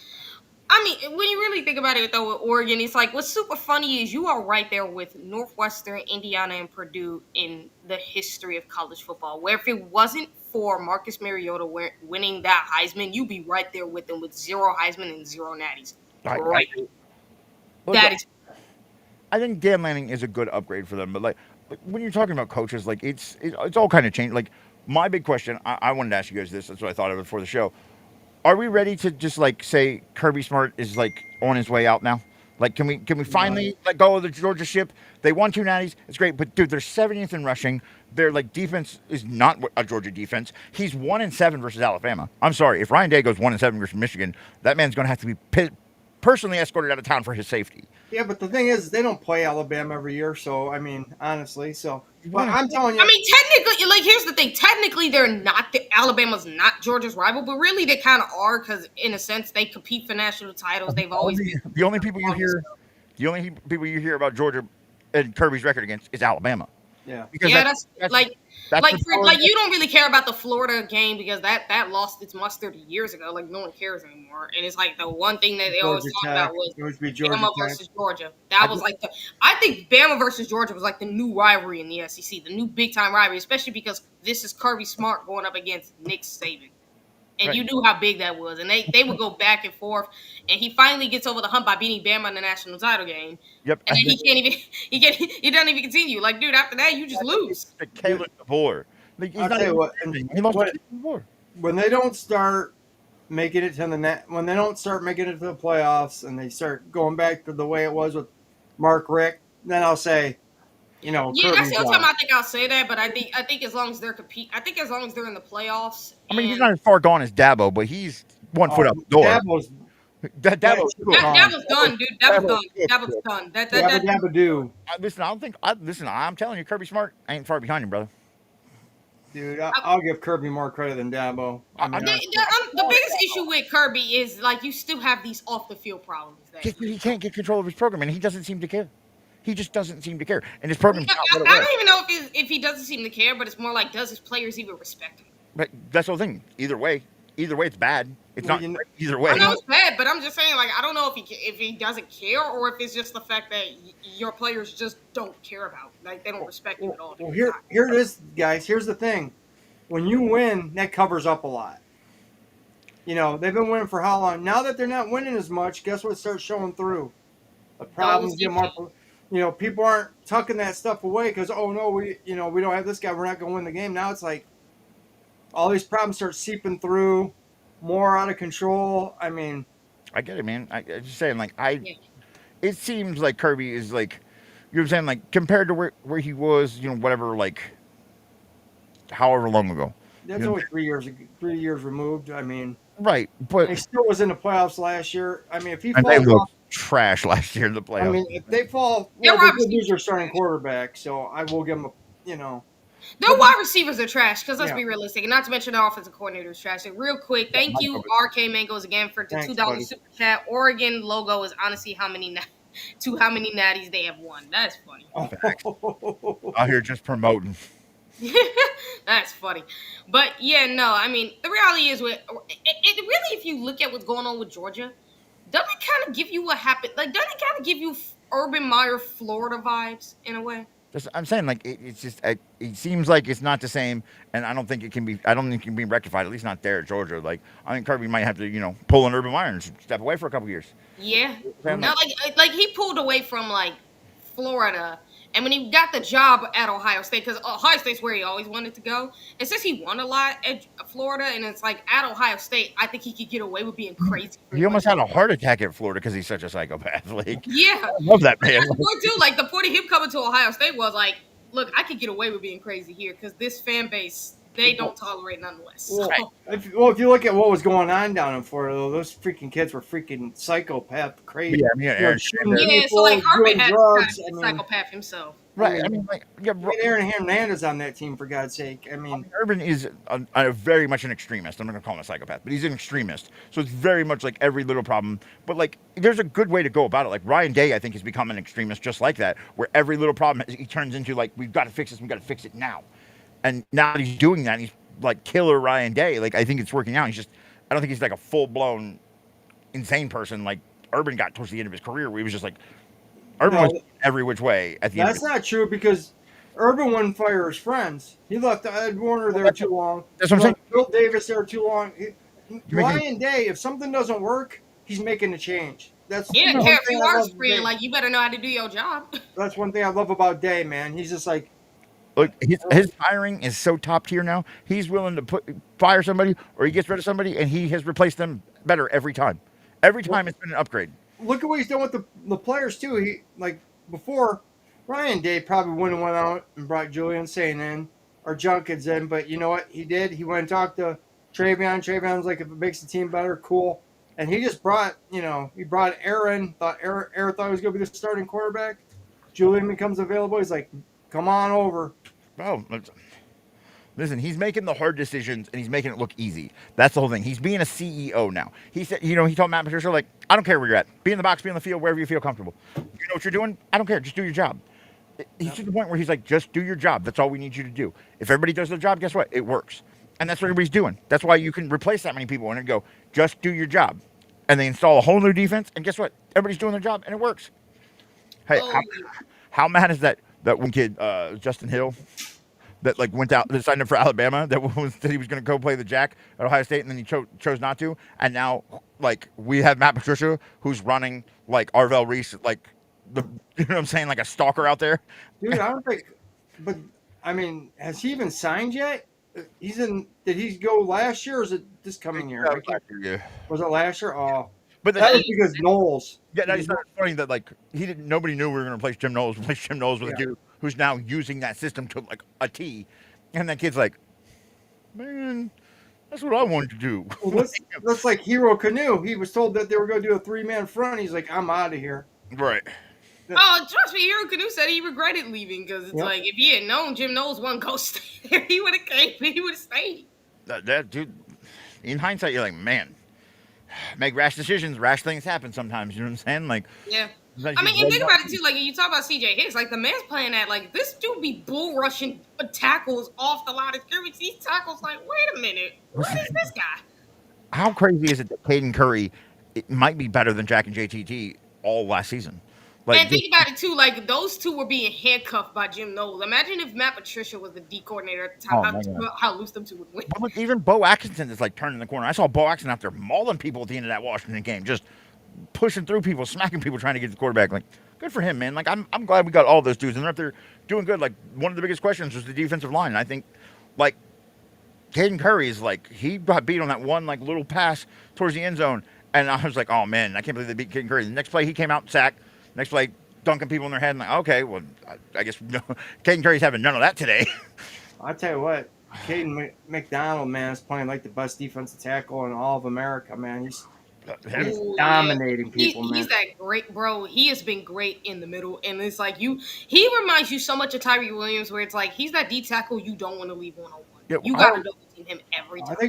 Speaker 2: when you really think about it, though, with Oregon, it's like what's super funny is you are right there with Northwestern, Indiana, and Purdue in the history of college football. Where if it wasn't for Marcus Mariota winning that Heisman, you'd be right there with them with 0 Heisman and 0 natties. Right.
Speaker 3: I think Dan Lanning is a good upgrade for them, but like when you're talking about coaches, like it's all kind of changed. Like, my big question, I wanted to ask you guys this. That's what I thought of before the show. are we ready to just like say Kirby Smart is like on his way out now? Like, can we finally let go of the Georgia ship? They won 2 natties. It's great, but dude, they're 70th in rushing. Their like defense is not a Georgia defense. He's 1-7 versus Alabama. I'm sorry, if Ryan Day goes 1-7 versus Michigan, that man's going to have to be personally escorted out of town for his safety.
Speaker 4: Yeah, but the thing is, they don't play Alabama every year. So I mean, honestly, but I'm telling you,
Speaker 2: I mean, technically, like here's the thing. Technically, they're not. Alabama's not Georgia's rival, but really they kind of are because, in a sense, they compete for national titles. They've always been.
Speaker 3: The only people you hear about Georgia and Kirby's record against is Alabama.
Speaker 4: yeah.
Speaker 3: Because
Speaker 2: Yeah, that's like you don't really care about the Florida game because that lost its mustard years ago. Like no one cares anymore, and it's like the one thing that they always
Speaker 4: Georgia
Speaker 2: talk
Speaker 4: Tech.
Speaker 2: about was
Speaker 4: It would be Georgia
Speaker 2: Bama
Speaker 4: Tech.
Speaker 2: versus Georgia. That was like I think Bama versus Georgia was like the new rivalry in the SEC, the new big time rivalry, especially because this is Kirby Smart going up against Nick Saban. And
Speaker 3: Right.
Speaker 2: you knew how big that was. And they would go back and forth. And he finally gets over the hump by beating Bama in the national title game.
Speaker 3: Yep.
Speaker 2: And then he doesn't even continue. Like, dude, after that, you just lose.
Speaker 3: Caleb DeVore. Like, he's
Speaker 4: I'll
Speaker 3: not
Speaker 4: tell you
Speaker 3: even
Speaker 4: what,
Speaker 3: defending. He lost
Speaker 4: what-
Speaker 3: to DeVore.
Speaker 4: when they don't start making it to when they don't start making it to the playoffs, and they start going back to the way it was with Mark Richt, then I'll say,
Speaker 2: Yeah,
Speaker 4: Kirby's
Speaker 2: that's the only
Speaker 4: gone.
Speaker 2: time I think I'll say that. But I think as long as they're as long as they're in the playoffs.
Speaker 3: I mean, he's not as far gone as Dabo, but he's 1 foot out the door.
Speaker 4: Dabo's
Speaker 3: Dabo's cool.
Speaker 2: Dabo's done, dude. Dabo's done. Dabo's done.
Speaker 4: Dabba do,
Speaker 3: Listen, I'm telling you, Kirby Smart ain't far behind you, brother.
Speaker 4: dude. I'll give Kirby more credit than Dabo. I mean,
Speaker 2: The biggest issue with Kirby is like you still have these off the field problems.
Speaker 3: He can't get control of his program, and he doesn't seem to care. He just doesn't seem to care, and his program's not what it
Speaker 2: I
Speaker 3: was.
Speaker 2: don't even know if he doesn't seem to care, but it's more like does his players even respect him?
Speaker 3: But that's the whole thing. Either way, it's bad. It's
Speaker 4: Well,
Speaker 3: not
Speaker 4: you know-
Speaker 3: either way.
Speaker 2: I know it's bad, but I'm just saying, like, I don't know if he doesn't care or if it's just the fact that your players just don't care about, like, they don't respect you at all.
Speaker 4: Well, here it is, guys. Here's the thing: when you win, that covers up a lot. They've been winning for how long? Now that they're not winning as much, guess what starts showing through? The problems get more. People aren't tucking that stuff away because we don't have this guy. We're not going to win the game. Now it's like all these problems start seeping through, more out of control. I mean,
Speaker 3: I get it, man. I'm just saying, like, it seems like Kirby is like, you know what I'm saying, like compared to where he was, whatever, like, however long ago.
Speaker 4: that's only 3 years. 3 years removed. I mean,
Speaker 3: Right, but
Speaker 4: he still was in the playoffs last year. I mean, if he
Speaker 3: and they
Speaker 4: falls off.
Speaker 3: looked trash last year in the playoffs.
Speaker 4: I mean, if they fall,
Speaker 2: They're
Speaker 4: well, they
Speaker 2: obviously
Speaker 4: lose their starting quarterback, so I will give them
Speaker 2: Their wide receivers are trash, because let's
Speaker 4: Yeah.
Speaker 2: be realistic, and not to mention their offensive coordinator is trash. And real quick, thank you, RK Mangos, again, for the
Speaker 4: Thanks,
Speaker 2: $2
Speaker 4: buddy.
Speaker 2: super chat. Oregon logo is honestly how many natties they have won. That's funny.
Speaker 3: Out here just promoting.
Speaker 2: That's funny. But yeah, no, I mean, the reality is it really, if you look at what's going on with Georgia, doesn't it kind of give you what happened? Like, doesn't it kind of give you Urban Meyer, Florida vibes in a way?
Speaker 3: I'm saying, like, it's just, it seems like it's not the same, and I don't think it can be rectified, at least not there at Georgia. Like, I think Kirby might have to, pull an Urban Meyer and step away for a couple years.
Speaker 2: Yeah.
Speaker 3: Fair
Speaker 2: Not like he pulled away from like Florida, and when he got the job at Ohio State, because Ohio State's where he always wanted to go. And since he won a lot at Florida, and it's like at Ohio State, I think he could get away with being crazy.
Speaker 3: He almost had a heart attack at Florida because he's such a psychopath. Like,
Speaker 2: Yeah.
Speaker 3: I love that man.
Speaker 2: That's the point too. Like the point of him coming to Ohio State was like, look, I could get away with being crazy here because this fan base, they don't tolerate nonetheless.
Speaker 4: Well,
Speaker 3: Right.
Speaker 4: if you look at what was going on down in Florida, though, those freaking kids were freaking psychopath crazy.
Speaker 3: Yeah, I mean, Aaron
Speaker 4: shooting
Speaker 3: Sanders.
Speaker 2: Yeah, so like
Speaker 4: people,
Speaker 2: Urban
Speaker 4: doing
Speaker 2: had
Speaker 4: drugs.
Speaker 2: kind
Speaker 4: I
Speaker 2: of
Speaker 4: mean,
Speaker 2: psychopath himself.
Speaker 3: Right. I mean, like, yeah,
Speaker 4: Aaron Hernandez on that team, for God's sake. I mean,
Speaker 3: Urban is a very much an extremist. I'm not gonna call him a psychopath, but he's an extremist. So it's very much like every little problem. But like, there's a good way to go about it. Like Ryan Day, I think, has become an extremist just like that, where every little problem he turns into like, we've got to fix this. We've got to fix it now. And now that he's doing that, he's like killer Ryan Day. Like, I think it's working out. I don't think he's like a full blown insane person like Urban got towards the end of his career, where he was just like, Urban
Speaker 4: No,
Speaker 3: was every which way at the end.
Speaker 4: that's not true because Urban wouldn't fire his friends. He left Ed Warner there too long.
Speaker 3: That's what I'm
Speaker 4: He
Speaker 3: saying.
Speaker 4: left Bill Davis there too long.
Speaker 3: making-
Speaker 4: Ryan Day, if something doesn't work, he's making a change. That's
Speaker 2: Yeah,
Speaker 4: one
Speaker 2: care if
Speaker 4: thing
Speaker 2: you
Speaker 4: I
Speaker 2: are
Speaker 4: love
Speaker 2: spraying,
Speaker 4: Day.
Speaker 2: like you better know how to do your job.
Speaker 4: That's one thing I love about Day, man. He's just like,
Speaker 3: Look, his hiring is so top tier now. He's willing to fire somebody or he gets rid of somebody, and he has replaced them better every time. Every time it's been an upgrade.
Speaker 4: Look at what he's done with the players too. He like before Ryan Day probably wouldn't have went out and brought Julian Sane in or Junkins in, but you know what he did? He went and talked to Travion. Travion's like, if it makes the team better, cool. And he just brought, he brought Aaron. Aaron thought he was going to be the starting quarterback. Julian becomes available. He's like, come on over.
Speaker 3: Oh, listen, he's making the hard decisions and he's making it look easy. That's the whole thing. He's being a CEO now. He said, he told Matt Patricia, like, I don't care where you're at. Be in the box, be on the field, wherever you feel comfortable. You know what you're doing? I don't care. Just do your job. He's to the point where he's like, just do your job. That's all we need you to do. If everybody does their job, guess what? It works. And that's what everybody's doing. That's why you can replace that many people and go, just do your job. And they install a whole new defense. And guess what? Everybody's doing their job and it works. Hey, how mad is that one kid, Justin Hill, that like went out, that signed up for Alabama, that said he was going to go play the Jack at Ohio State, and then he chose not to. And now, like, we have Matt Patricia, who's running like Arvell Reese, like you know what I'm saying, like a stalker out there.
Speaker 4: Dude, I don't think. But I mean, has he even signed yet? He's in. Did he go last year, or is it this coming year?
Speaker 3: Yeah.
Speaker 4: Was it last year? Oh,
Speaker 3: but
Speaker 4: that was because Knowles.
Speaker 3: Yeah, it's not funny that like nobody knew we were going to replace Jim Knowles. Replace Jim Knowles with a dude who's now using that system to like a T, and that kid's like, man, that's what I wanted to do.
Speaker 4: Well, that's like Hero Canoe. He was told that they were going to do a 3-man front. He's like, I'm out of here.
Speaker 3: Right.
Speaker 2: Oh, trust me, Hero Canoe said he regretted leaving because it's like if he had known Jim Knowles wasn't going to stay there, he would have came. He would have stayed.
Speaker 3: That dude. In hindsight, you're like, man, make rash decisions. Rash things happen sometimes. You know what I'm saying? Like,
Speaker 2: yeah. I mean, and think about it too. Like, you talk about CJ Hicks. Like, the man's playing at like this dude be bull rushing tackles off the line of scrimmage. These tackles, like, wait a minute, what is this guy?
Speaker 3: How crazy is it that Caden Curry it might be better than Jack and JTT all last season?
Speaker 2: Like, and think about it too. Like, those two were being handcuffed by Jim Knowles. Imagine if Matt Patricia was the D coordinator at the time. How loose them two would win.
Speaker 3: Well, look, even Bo Atkinson is like turning the corner. I saw Bo Atkinson out there mauling people at the end of that Washington game, just pushing through people, smacking people, trying to get the quarterback. Like, good for him, man. Like, I'm glad we got all those dudes, and they're up there doing good. Like, one of the biggest questions was the defensive line. And I think, like, Caden Curry is like, he got beat on that one like little pass towards the end zone, and I was like, oh man, I can't believe they beat Caden Curry. The next play he came out sacked. Next play, dunking people in their head. And like, okay, well, I guess no, Caden Curry's having none of that today.
Speaker 4: I tell you what, Caden McDonald, man, is playing like the best defensive tackle in all of America, man. He's dominating people, man.
Speaker 2: He's that great, bro. He has been great in the middle, and it's like he reminds you so much of Tyree Williams, where it's like he's that D tackle you don't want to leave 1-on-1. Yeah, you got to double team him every time.
Speaker 4: I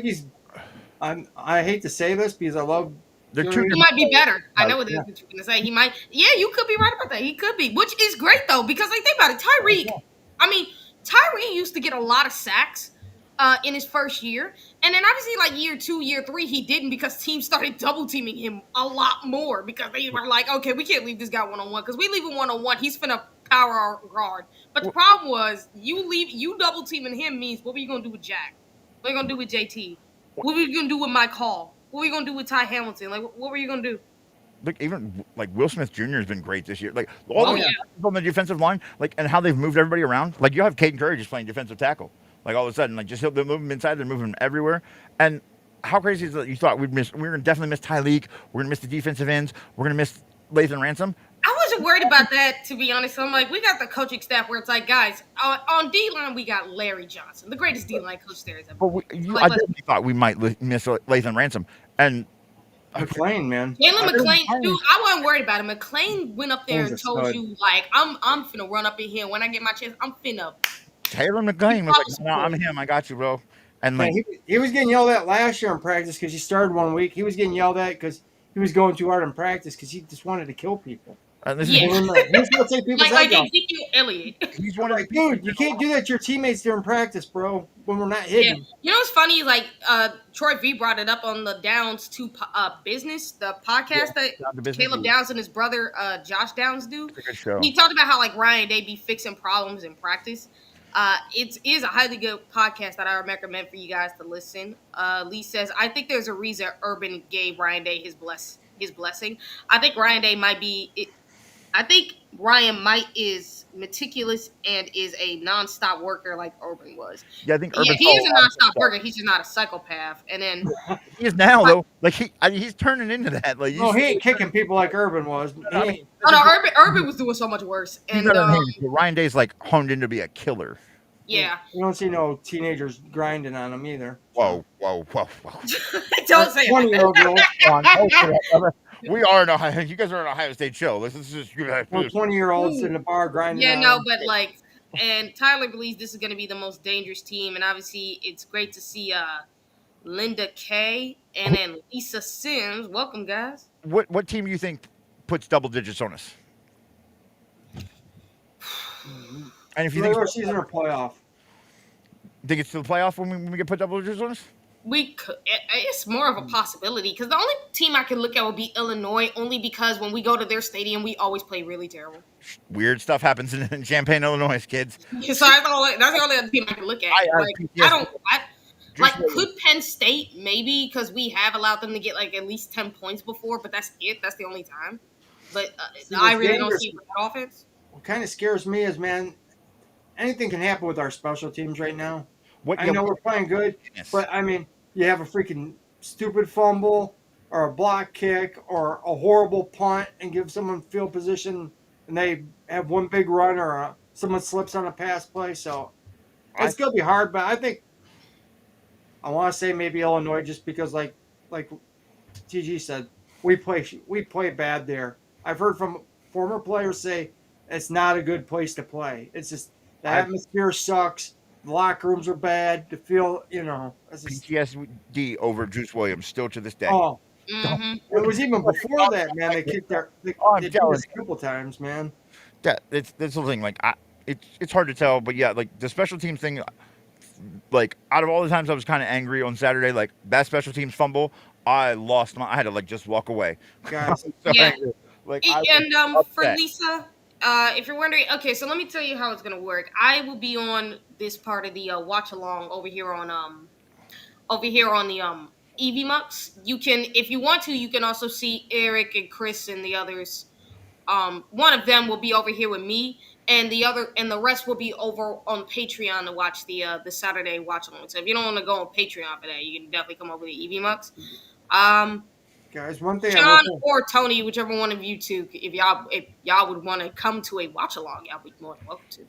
Speaker 4: think I hate to say this because I love.
Speaker 2: He might be better. I know what you're going to say. He might. Yeah, you could be right about that. He could be, which is great though, because like think about it, Tyreek. I mean, Tyree used to get a lot of sacks in his first year, and then obviously like year 2, year 3, he didn't because teams started double teaming him a lot more because they were like, okay, we can't leave this guy 1-on-1 because we leave him 1-on-1, he's finna power our guard. But the problem was you double teaming him means what were you gonna do with Jack? What are you gonna do with JT? What were you gonna do with Mike Hall? What were you gonna do with Ty Hamilton? Like, what were you gonna do?
Speaker 3: Look, even like Will Smith Jr. has been great this year. Like all the on the defensive line, like and how they've moved everybody around. Like you have Caden Curry just playing defensive tackle. Like all of a sudden, like just they're moving inside, they're moving everywhere. And how crazy is that? You thought we were gonna definitely miss Tyreek. We're gonna miss the defensive ends. We're gonna miss Lathan Ransom.
Speaker 2: I wasn't worried about that, to be honest. I'm like, we got the coaching staff where it's like, guys, on D-line, we got Larry Johnson, the greatest D-line coach there is ever.
Speaker 3: But I definitely thought we might miss Lathan Ransom. And
Speaker 4: McLean, man.
Speaker 2: Jalen McLean, dude, I wasn't worried about him. McLean went up there and told you, like, I'm finna run up in here. When I get my chance, I'm finna.
Speaker 3: Taylor McLean was like, no, I'm him. I got you, bro. And like,
Speaker 4: he was getting yelled at last year in practice because he started 1 week. He was getting yelled at because he was going too hard in practice because he just wanted to kill people.
Speaker 2: He's gonna take people's like Ezekiel Elliott.
Speaker 4: He's one of the dude. You can't do that to your teammates during practice, bro. When we're not hitting.
Speaker 2: Yeah. You know what's funny? Like Troy V brought it up on the Downs 2 business, the podcast that Caleb Downs and his brother Josh Downs do. He talked about how like Ryan Day be fixing problems in practice. It is a highly good podcast that I recommend for you guys to listen. Lee says, I think there's a reason Urban gave Ryan Day his blessing. I think Ryan Day might be I think Ryan Might is meticulous and is a nonstop worker like Urban was.
Speaker 3: Yeah, I think
Speaker 2: Yeah,
Speaker 3: Urban
Speaker 2: he
Speaker 3: saw a
Speaker 2: is a
Speaker 3: lot of good
Speaker 2: nonstop
Speaker 3: stuff.
Speaker 2: worker. He's just not a psychopath. And then,
Speaker 3: He is now
Speaker 2: but
Speaker 3: though. Like he's turning into that. Like you
Speaker 4: No, he
Speaker 3: see,
Speaker 4: ain't kicking people like Urban was. He
Speaker 3: I
Speaker 4: ain't.
Speaker 3: mean,
Speaker 2: oh
Speaker 3: this
Speaker 2: no,
Speaker 3: is
Speaker 2: Urban was doing so much worse.
Speaker 3: he's
Speaker 2: And
Speaker 3: better than him. But Ryan Day's like honed in to be a killer.
Speaker 2: yeah,
Speaker 4: You don't see no teenagers grinding on him either. So.
Speaker 3: Whoa.
Speaker 2: don't say it like
Speaker 4: 20-year-old
Speaker 2: that.
Speaker 4: girls.
Speaker 3: Come on, don't say that. We are in Ohio. You guys are an Ohio State show. This is just
Speaker 4: No 20-year-olds in
Speaker 2: Ooh.
Speaker 4: the bar grinding
Speaker 2: Yeah,
Speaker 4: on
Speaker 2: no,
Speaker 4: him.
Speaker 2: but like, and Tyler believes this is going to be the most dangerous team, and obviously it's great to see Linda Kay and then Lisa Sims. Welcome, guys.
Speaker 3: what team do you think puts double digits on us? And if you
Speaker 4: Regular season or playoff?
Speaker 3: think it's to the playoff when we get put double digits on us?
Speaker 2: It's more of a possibility because the only team I can look at would be Illinois, only because when we go to their stadium, we always play really terrible.
Speaker 3: Weird stuff happens in Champaign, Illinois, kids.
Speaker 2: So that's the only other team I can look at.
Speaker 3: I
Speaker 2: Like
Speaker 3: PTSD.
Speaker 2: I don't. Like,
Speaker 3: Just
Speaker 2: could Penn State maybe because we have allowed them to get like at least 10 points before, but that's it. That's the only time. But
Speaker 4: See,
Speaker 2: I
Speaker 4: what's
Speaker 2: really don't
Speaker 4: dangerous-
Speaker 2: see it with that offense.
Speaker 4: What kind of scares me is, man, anything can happen with our special teams right now.
Speaker 3: what?
Speaker 4: I know we're playing good, but I mean, you have a freaking stupid fumble or a block kick or a horrible punt and give someone field position and they have one big run or someone slips on a pass play. So it's going to be hard, but I think I want to say maybe Illinois just because like TG said, we play bad there. I've heard from former players say it's not a good place to play. It's just the atmosphere sucks. The locker rooms are bad. The field, it's just,
Speaker 3: PTSD over Juice Williams still to this day.
Speaker 4: oh,
Speaker 2: Mm-hmm.
Speaker 4: it was even before that, man. They kicked their. They
Speaker 3: I'm
Speaker 4: did
Speaker 3: telling
Speaker 4: this a couple times, man.
Speaker 3: That's the thing. Like it's hard to tell, but yeah, like the special teams thing. Like out of all the times I was kind of angry on Saturday, like that special teams fumble, I had to like just walk away.
Speaker 4: Guys,
Speaker 3: So
Speaker 2: Yeah.
Speaker 3: angry. Like I was
Speaker 2: And for
Speaker 3: upset.
Speaker 2: Lisa, if you're wondering, okay, so let me tell you how it's gonna work. I will be on this part of the watch along over here on the EV Mux. You can, if you want to, you can also see Eric and Chris and the others. One of them will be over here with me, and the rest will be over on Patreon to watch the Saturday watch along. So if you don't want to go on Patreon for that, you can definitely come over to EV Mux.
Speaker 4: guys, one thing
Speaker 2: Sean
Speaker 4: I
Speaker 2: or Tony, whichever one of you two, if y'all would want to come to a watch along, y'all be more than welcome to.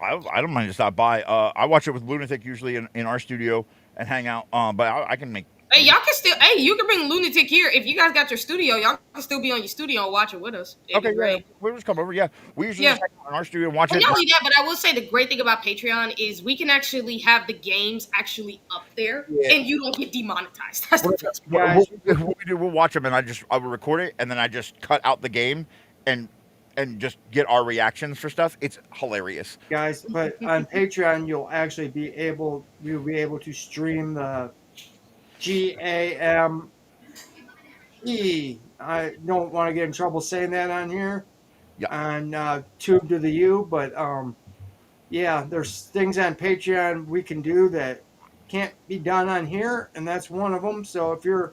Speaker 3: I don't mind to stop by. I watch it with Lunatic usually in our studio and hang out. But I can make.
Speaker 2: Hey, y'all can still. Hey, you can bring Lunatic here if you guys got your studio. Y'all can still be on your studio and watch it with us. It'd be
Speaker 3: Okay, yeah,
Speaker 2: great.
Speaker 3: we'll just come over. Yeah, we usually
Speaker 2: Yeah.
Speaker 3: just hang out in our studio and watch
Speaker 2: And
Speaker 3: it.
Speaker 2: not only that, but I will say the great thing about Patreon is we can actually have the games actually up there,
Speaker 3: Yeah.
Speaker 2: and you don't get demonetized. That's the best part.
Speaker 4: guys,
Speaker 3: What we do, we'll watch them, and I will record it, and then I just cut out the game, and just get our reactions for stuff. It's hilarious.
Speaker 4: guys, but on Patreon you'll be able to stream the GAME. I don't want to get in trouble saying that on here.
Speaker 3: Yeah.
Speaker 4: On Tube to the U, but yeah, there's things on Patreon we can do that can't be done on here, and that's one of them. So if you're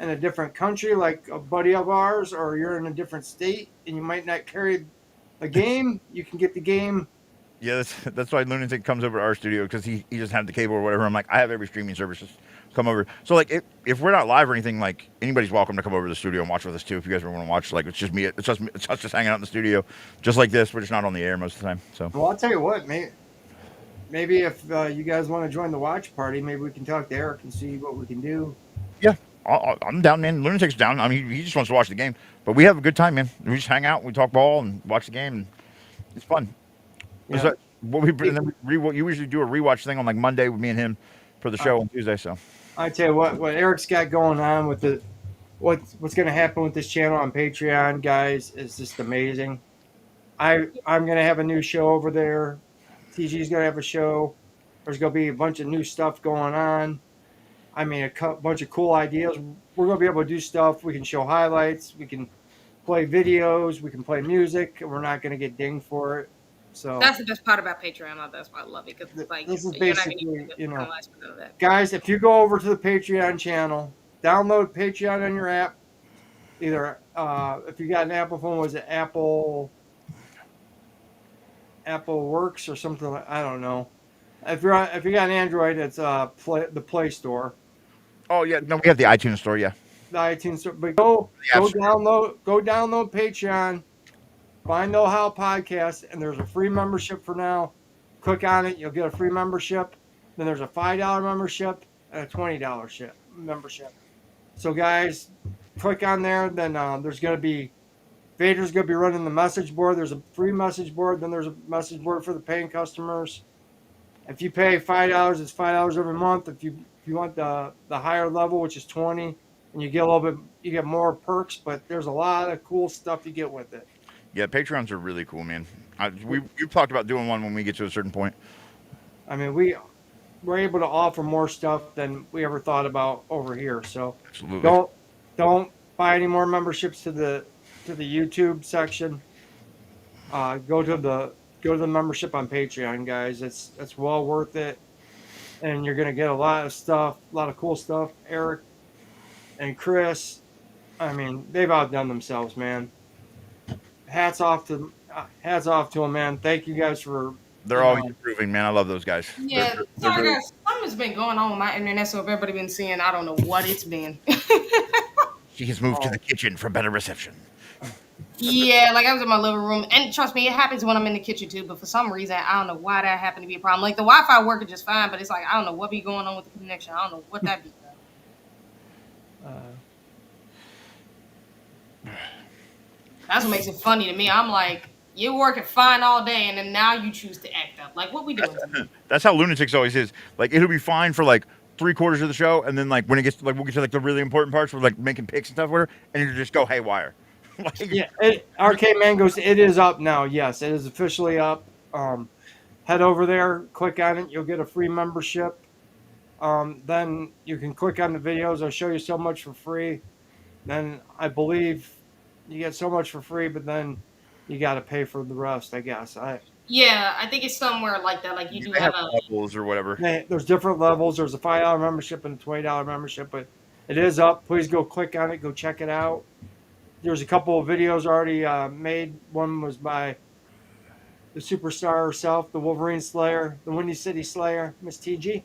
Speaker 4: in a different country, like a buddy of ours, or you're in a different state and you might not carry a game, you can get the game.
Speaker 3: Yeah, that's why Lunatic comes over to our studio because he doesn't have the cable or whatever. I'm like, I have every streaming service. Just come over. So like, if we're not live or anything, like anybody's welcome to come over to the studio and watch with us too. If you guys ever want to watch, like it's just me. It's us just hanging out in the studio, just like this. We're just not on the air most of the time. So
Speaker 4: Well, I'll tell you what, maybe if you guys want to join the watch party, maybe we can talk to Eric and see what we can do.
Speaker 3: yeah, I'm down, man. Lunatic's down. I mean, he just wants to watch the game, but we have a good time, man. We just hang out, we talk ball, and watch the game, and it's fun.
Speaker 4: Yeah.
Speaker 3: Is that what we and then you usually do a rewatch thing on like Monday with me and him for the show on Tuesday. So
Speaker 4: I tell you what Eric's got going on with what's going to happen with this channel on Patreon, guys, is just amazing. I'm going to have a new show over there. TG's going to have a show. There's going to be a bunch of new stuff going on. I mean, bunch of cool ideas. We're going to be able to do stuff. We can show highlights. We can play videos. We can play music. And we're not going to get dinged for it. So
Speaker 2: That's the best part about Patreon. That's why I love it because it's like
Speaker 4: This is
Speaker 2: you're not
Speaker 4: basically,
Speaker 2: gonna get
Speaker 4: you know,
Speaker 2: penalized for none of that.
Speaker 4: guys, if you go over to the Patreon channel, download Patreon on your app, either if you got an Apple phone, was it Apple Works or something like, I don't know. If you got an Android, it's the Play Store,
Speaker 3: Oh yeah, no, we have the iTunes store. Yeah,
Speaker 4: the iTunes Store. But
Speaker 3: the App Store.
Speaker 4: go download Patreon, find Know How Podcast, and there's a free membership for now. Click on it, you'll get a free membership. Then there's a $5 membership and a $20 membership. So guys, click on there. Then there's gonna be Vader's gonna be running the message board. There's a free message board. Then there's a message board for the paying customers. If you pay $5, it's $5 every month. If you want the higher level, which is 20, and you get a little bit, you get more perks. But there's a lot of cool stuff you get with it.
Speaker 3: Yeah, Patreons are really cool, man. We've talked about doing one when we get to a certain point.
Speaker 4: I mean, we're able to offer more stuff than we ever thought about over here. So
Speaker 3: Absolutely.
Speaker 4: don't buy any more memberships to the YouTube section. Go to the membership on Patreon, guys. It's well worth it, and you're gonna get a lot of stuff, a lot of cool stuff. Eric and Chris, I mean, they've outdone themselves, man. Hats off to them, man. Thank you guys for.
Speaker 3: They're always improving, man. I love those guys.
Speaker 2: Yeah,
Speaker 3: They're
Speaker 2: sorry
Speaker 3: really-
Speaker 2: guys. Something's been going on with my internet, so if everybody been seeing, I don't know what it's been.
Speaker 3: She has moved to the kitchen for better reception.
Speaker 2: Yeah, like I was in my living room, and trust me, it happens when I'm in the kitchen too. But for some reason, I don't know why that happened to be a problem. Like the Wi-Fi working just fine, but it's like I don't know what be going on with the connection. I don't know what that be. That's what makes it funny to me. I'm like, you're working fine all day, and then now you choose to act up. Like, what we doing?
Speaker 3: That's how Lunatics always is. Like it'll be fine for like 3/4 of the show, and then like when it gets to, like we'll get to like the really important parts, we're like making picks and stuff, whatever, and you just go haywire. Like,
Speaker 4: Yeah, Arcade Mangoes, it is up now. Yes, it is officially up. Head over there, click on it. You'll get a free membership. Then you can click on the videos. I'll show you so much for free. Then I believe you get so much for free, but then you got to pay for the rest, I guess.
Speaker 2: Yeah, I think it's somewhere like that. Like you do
Speaker 3: they
Speaker 2: have
Speaker 3: have
Speaker 2: a.
Speaker 3: levels or whatever.
Speaker 4: There's different levels. There's a $5 membership and a $20 membership, but it is up. Please go click on it. Go check it out. There's a couple of videos already made. One was by the superstar herself, the Wolverine Slayer, the Windy City Slayer, Miss TG.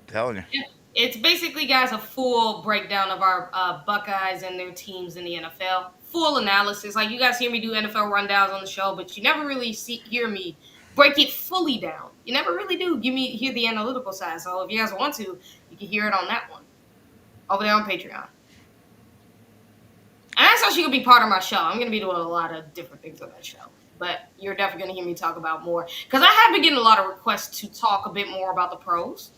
Speaker 3: Telling you.
Speaker 2: It's basically, guys, a full breakdown of our Buckeyes and their teams in the NFL. Full analysis. Like, you guys hear me do NFL rundowns on the show, but you never really hear me break it fully down. You never really do hear the analytical side. So if you guys want to, you can hear it on that one. Over there on Patreon. And that's actually going to be part of my show. I'm going to be doing a lot of different things on that show. But you're definitely going to hear me talk about more. Because I have been getting a lot of requests to talk a bit more about the pros.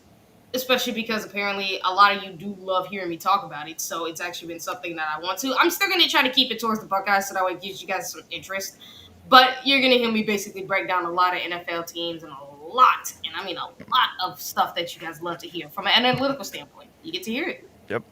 Speaker 2: Especially because apparently a lot of you do love hearing me talk about it. So it's actually been something that I want to. I'm still going to try to keep it towards the Buckeyes so that way it gives you guys some interest. But you're going to hear me basically break down a lot of NFL teams and a lot of stuff that you guys love to hear from an analytical standpoint. You get to hear it.
Speaker 3: Yep.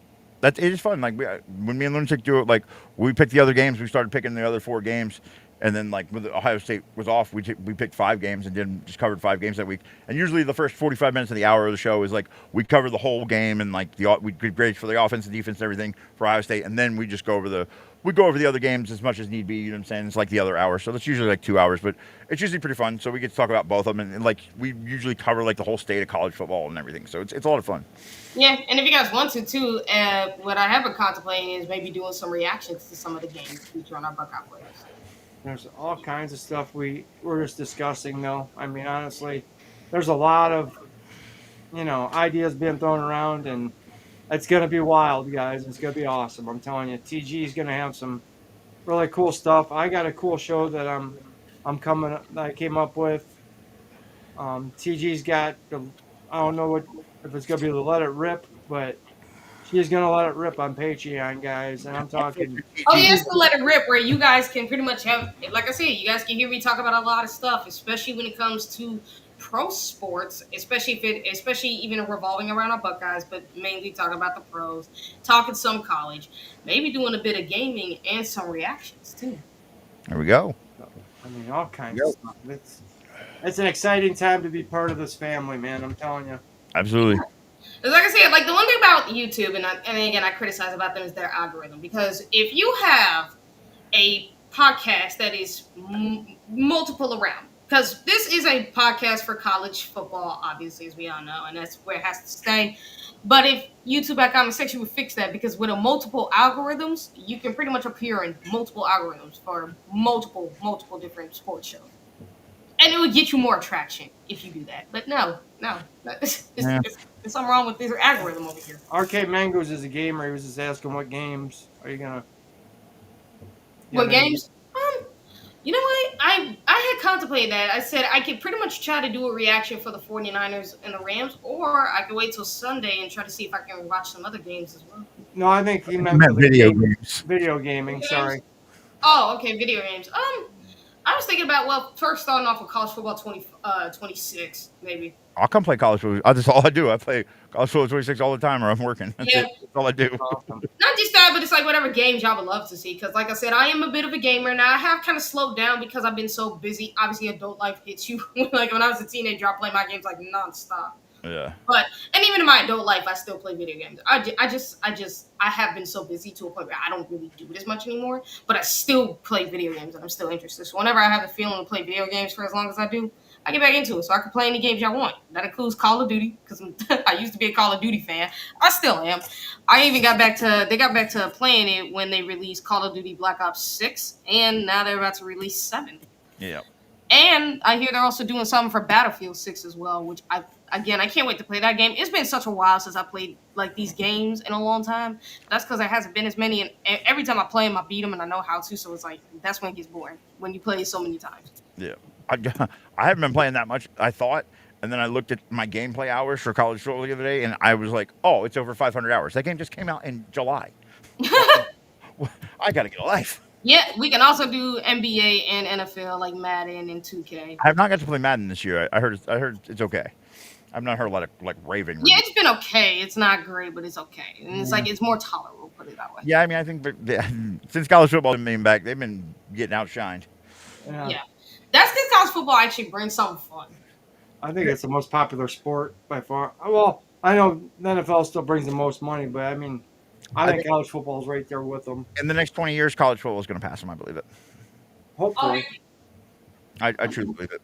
Speaker 3: It is fun. Like when me and Lunatic do it, like we picked the other games, we started picking the other 4 games, and then like when Ohio State was off, we picked 5 games and just covered 5 games that week. And usually the first 45 minutes of the hour of the show is like we cover the whole game and like we grade for the offense and defense and everything for Ohio State, and then we just go over the other games as much as need be. You know what I'm saying? It's like the other hour, so that's usually like 2 hours, but it's usually pretty fun. So we get to talk about both of them, and like we usually cover like the whole state of college football and everything. So it's a lot of fun.
Speaker 2: Yeah, and if you guys want to too, what I have been contemplating is maybe doing some reactions to some of the games featuring our Buckeye players.
Speaker 4: There's all kinds of stuff we're just discussing, though. I mean, honestly, there's a lot of, ideas being thrown around, and it's going to be wild, guys. It's going to be awesome. I'm telling you, TG is going to have some really cool stuff. I got a cool show that that I came up with. TG's got I don't know if it's going to be the Let It Rip, but she's going to let it rip on Patreon, guys. And I'm talking.
Speaker 2: Oh, yes, to Let It Rip, where you guys can pretty much have, like I said, you guys can hear me talk about a lot of stuff, especially when it comes to pro sports, especially even revolving around our Buckeyes, but mainly talking about the pros, talking some college, maybe doing a bit of gaming and some reactions too.
Speaker 3: There we go.
Speaker 4: I mean, all kinds of stuff. It's an exciting time to be part of this family, man. I'm telling you.
Speaker 3: Absolutely.
Speaker 2: Because like I said, like the one thing about YouTube, and again, I criticize about them is their algorithm. Because if you have a podcast that is multiple around, because this is a podcast for college football, obviously, as we all know, and that's where it has to stay. But if YouTube at comment section would fix that, because with a multiple algorithms, you can pretty much appear in multiple algorithms for multiple different sports shows, and it would get you more attraction if you do that. But no, there's something wrong with this algorithm over here.
Speaker 4: Arcade Mangoes is a gamer. He was just asking what games are you gonna.
Speaker 2: What games? You know what? I had contemplated that. I said I could pretty much try to do a reaction for the 49ers and the Rams, or I could wait till Sunday and try to see if I can watch some other games as well.
Speaker 4: No, I think he meant
Speaker 3: video games.
Speaker 4: Video gaming. Sorry.
Speaker 2: Oh, okay, video games. I was thinking about first starting off with college football 26 maybe.
Speaker 3: I'll come play college football. That's all I do. I play college football 26 all the time, or I'm working. That's it. That's all I do.
Speaker 4: Awesome.
Speaker 2: Not just that, but it's like whatever games y'all would love to see. Because, like I said, I am a bit of a gamer now. I have kind of slowed down because I've been so busy. Obviously, adult life hits you. Like when I was a teenager, I played my games like nonstop.
Speaker 3: Yeah.
Speaker 2: And even in my adult life, I still play video games. I have been so busy to a point where I don't really do it as much anymore. But I still play video games, and I'm still interested. So whenever I have the feeling to play video games for as long as I do, I get back into it. So I can play any games I want. That includes Call of Duty, because I used to be a Call of Duty fan. I still am. I even got back to playing it when they released Call of Duty Black Ops 6, and now they're about to release 7.
Speaker 3: Yeah.
Speaker 2: And I hear they're also doing something for Battlefield 6 as well, which I can't wait to play that game. It's been such a while since I played like these games in a long time. That's because there hasn't been as many, and every time I play them, I beat them, and I know how to. So it's like that's when it gets boring, when you play it so many times.
Speaker 3: Yeah. I haven't been playing that much, I thought, and then I looked at my gameplay hours for college football the other day, and I was like, oh, it's over 500 hours. That game just came out in July. I got to get a life.
Speaker 2: Yeah, we can also do NBA and NFL like Madden and 2K.
Speaker 3: I have not got to play Madden this year. I heard it's okay. I've not heard a lot of like raving.
Speaker 2: Yeah, it's been okay. It's not great, but it's okay, and it's like it's more tolerable. Put it that way.
Speaker 3: Yeah, I mean, I think since college football has been back, they've been getting outshined.
Speaker 2: Yeah. That's because college football actually brings something fun.
Speaker 4: I think it's the most popular sport by far. Well, I know the NFL still brings the most money, but I mean, I think college football is right there with them.
Speaker 3: In the next 20 years, college football is going to pass them. I believe it.
Speaker 4: Hopefully.
Speaker 3: I truly believe it.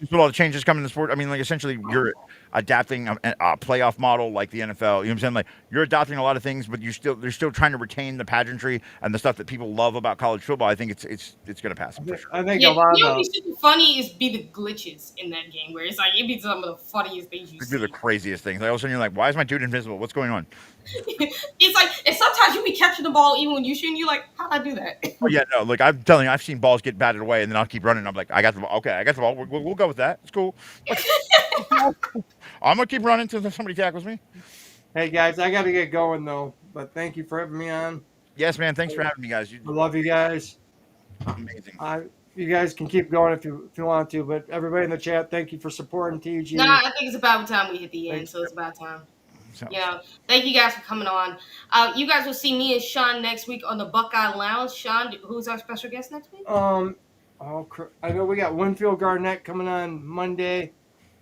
Speaker 3: Just with all the changes coming in the sport, I mean, like essentially you're adapting a playoff model like the NFL. You know what I'm saying? Like you're adopting a lot of things, but they're still trying to retain the pageantry and the stuff that people love about college football. I think it's going to pass them for sure.
Speaker 4: I think a lot
Speaker 2: of what's super funny is the glitches in that game, where it's like it'd be some of the funniest things you see.
Speaker 3: It'd be the craziest things. Like all of a sudden you're like, why is my dude invisible? What's going on?
Speaker 2: It's like, and sometimes you be catching the ball even when you shouldn't. You're like, how'd I do that?
Speaker 3: Oh yeah, no. Like I'm telling you, I've seen balls get batted away, and then I'll keep running. I'm like, I got the ball. Okay, I got the ball. We'll go with that. It's cool. I'm gonna keep running until somebody tackles me.
Speaker 4: Hey guys, I got to get going though. But thank you for having me on.
Speaker 3: Yes, man. Thanks for having me, guys.
Speaker 4: I love you guys.
Speaker 3: Amazing.
Speaker 4: You guys can keep going if you want to, but everybody in the chat, thank you for supporting TG.
Speaker 2: Nah, I think it's about time we hit the end, so it's about time. Thank you guys for coming on. You guys will see me and Sean next week on the Buckeye Lounge. Sean, who's our special guest next week?
Speaker 4: I know we got Winfield Garnett coming on Monday,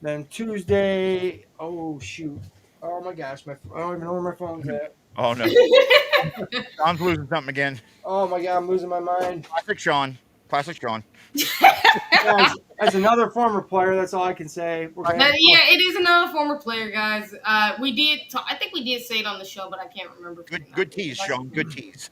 Speaker 4: then Tuesday. Oh shoot! Oh my gosh, I don't even know where my phone's at.
Speaker 3: Oh no! Sean's losing something again.
Speaker 4: Oh my god, I'm losing my mind.
Speaker 3: Classic Sean.
Speaker 4: Guys, as another former player, that's all I can say.
Speaker 2: It is another former player, guys. I think we did say it on the show, but I can't remember.
Speaker 3: Good tease, Sean. Good tease.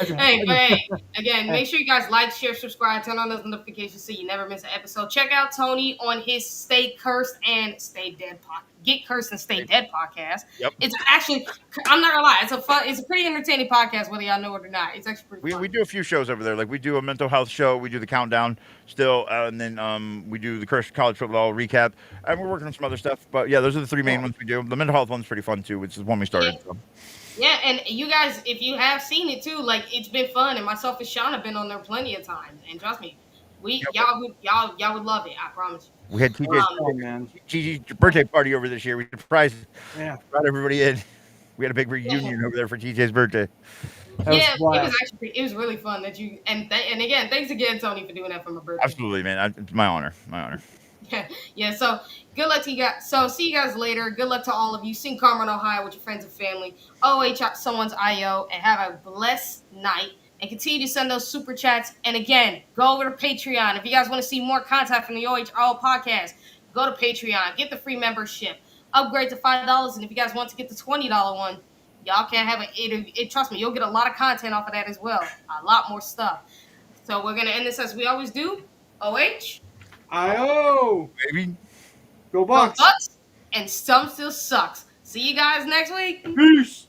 Speaker 2: Hey, again, make sure you guys like, share, subscribe, turn on those notifications so you never miss an episode. Check out Tony on his Stay Cursed and Stay Dead podcast. Get Cursed and Stay Dead podcast.
Speaker 3: Yep.
Speaker 2: It's actually, I'm not gonna lie, it's a pretty entertaining podcast, whether y'all know it or not. It's actually pretty fun.
Speaker 3: We do a few shows over there. Like we do a mental health show, we do the countdown still, and then we do the Cursed College Football recap, and we're working on some other stuff. But yeah, those are the three main ones we do. The mental health one's pretty fun too, which is one we started.
Speaker 2: Yeah. Yeah, and you guys, if you have seen it too, like it's been fun, and myself and Sean have been on there plenty of times, and trust me, y'all would love it. I promise you.
Speaker 3: We had TJ's birthday party over this year. We surprised brought everybody in. We had a big reunion over there for TJ's birthday.
Speaker 2: It was really fun that you and again, thanks again, Tony, for doing that for my birthday.
Speaker 3: Absolutely, man. It's my honor. My honor.
Speaker 2: Yeah, so good luck to you guys. So see you guys later. Good luck to all of you. Sing Carmen, Ohio with your friends and family. OH someone's IO and have a blessed night. And continue to send those super chats. And again, go over to Patreon. If you guys want to see more content from the OHL podcast, go to Patreon. Get the free membership. Upgrade to $5. And if you guys want to get the $20 one, y'all can have it. Trust me, you'll get a lot of content off of that as well. A lot more stuff. So we're going to end this as we always do. OH.
Speaker 3: Baby.
Speaker 4: Go
Speaker 2: Go
Speaker 4: Bucks.
Speaker 2: Bucks, and some still sucks. See you guys next week.
Speaker 4: Peace.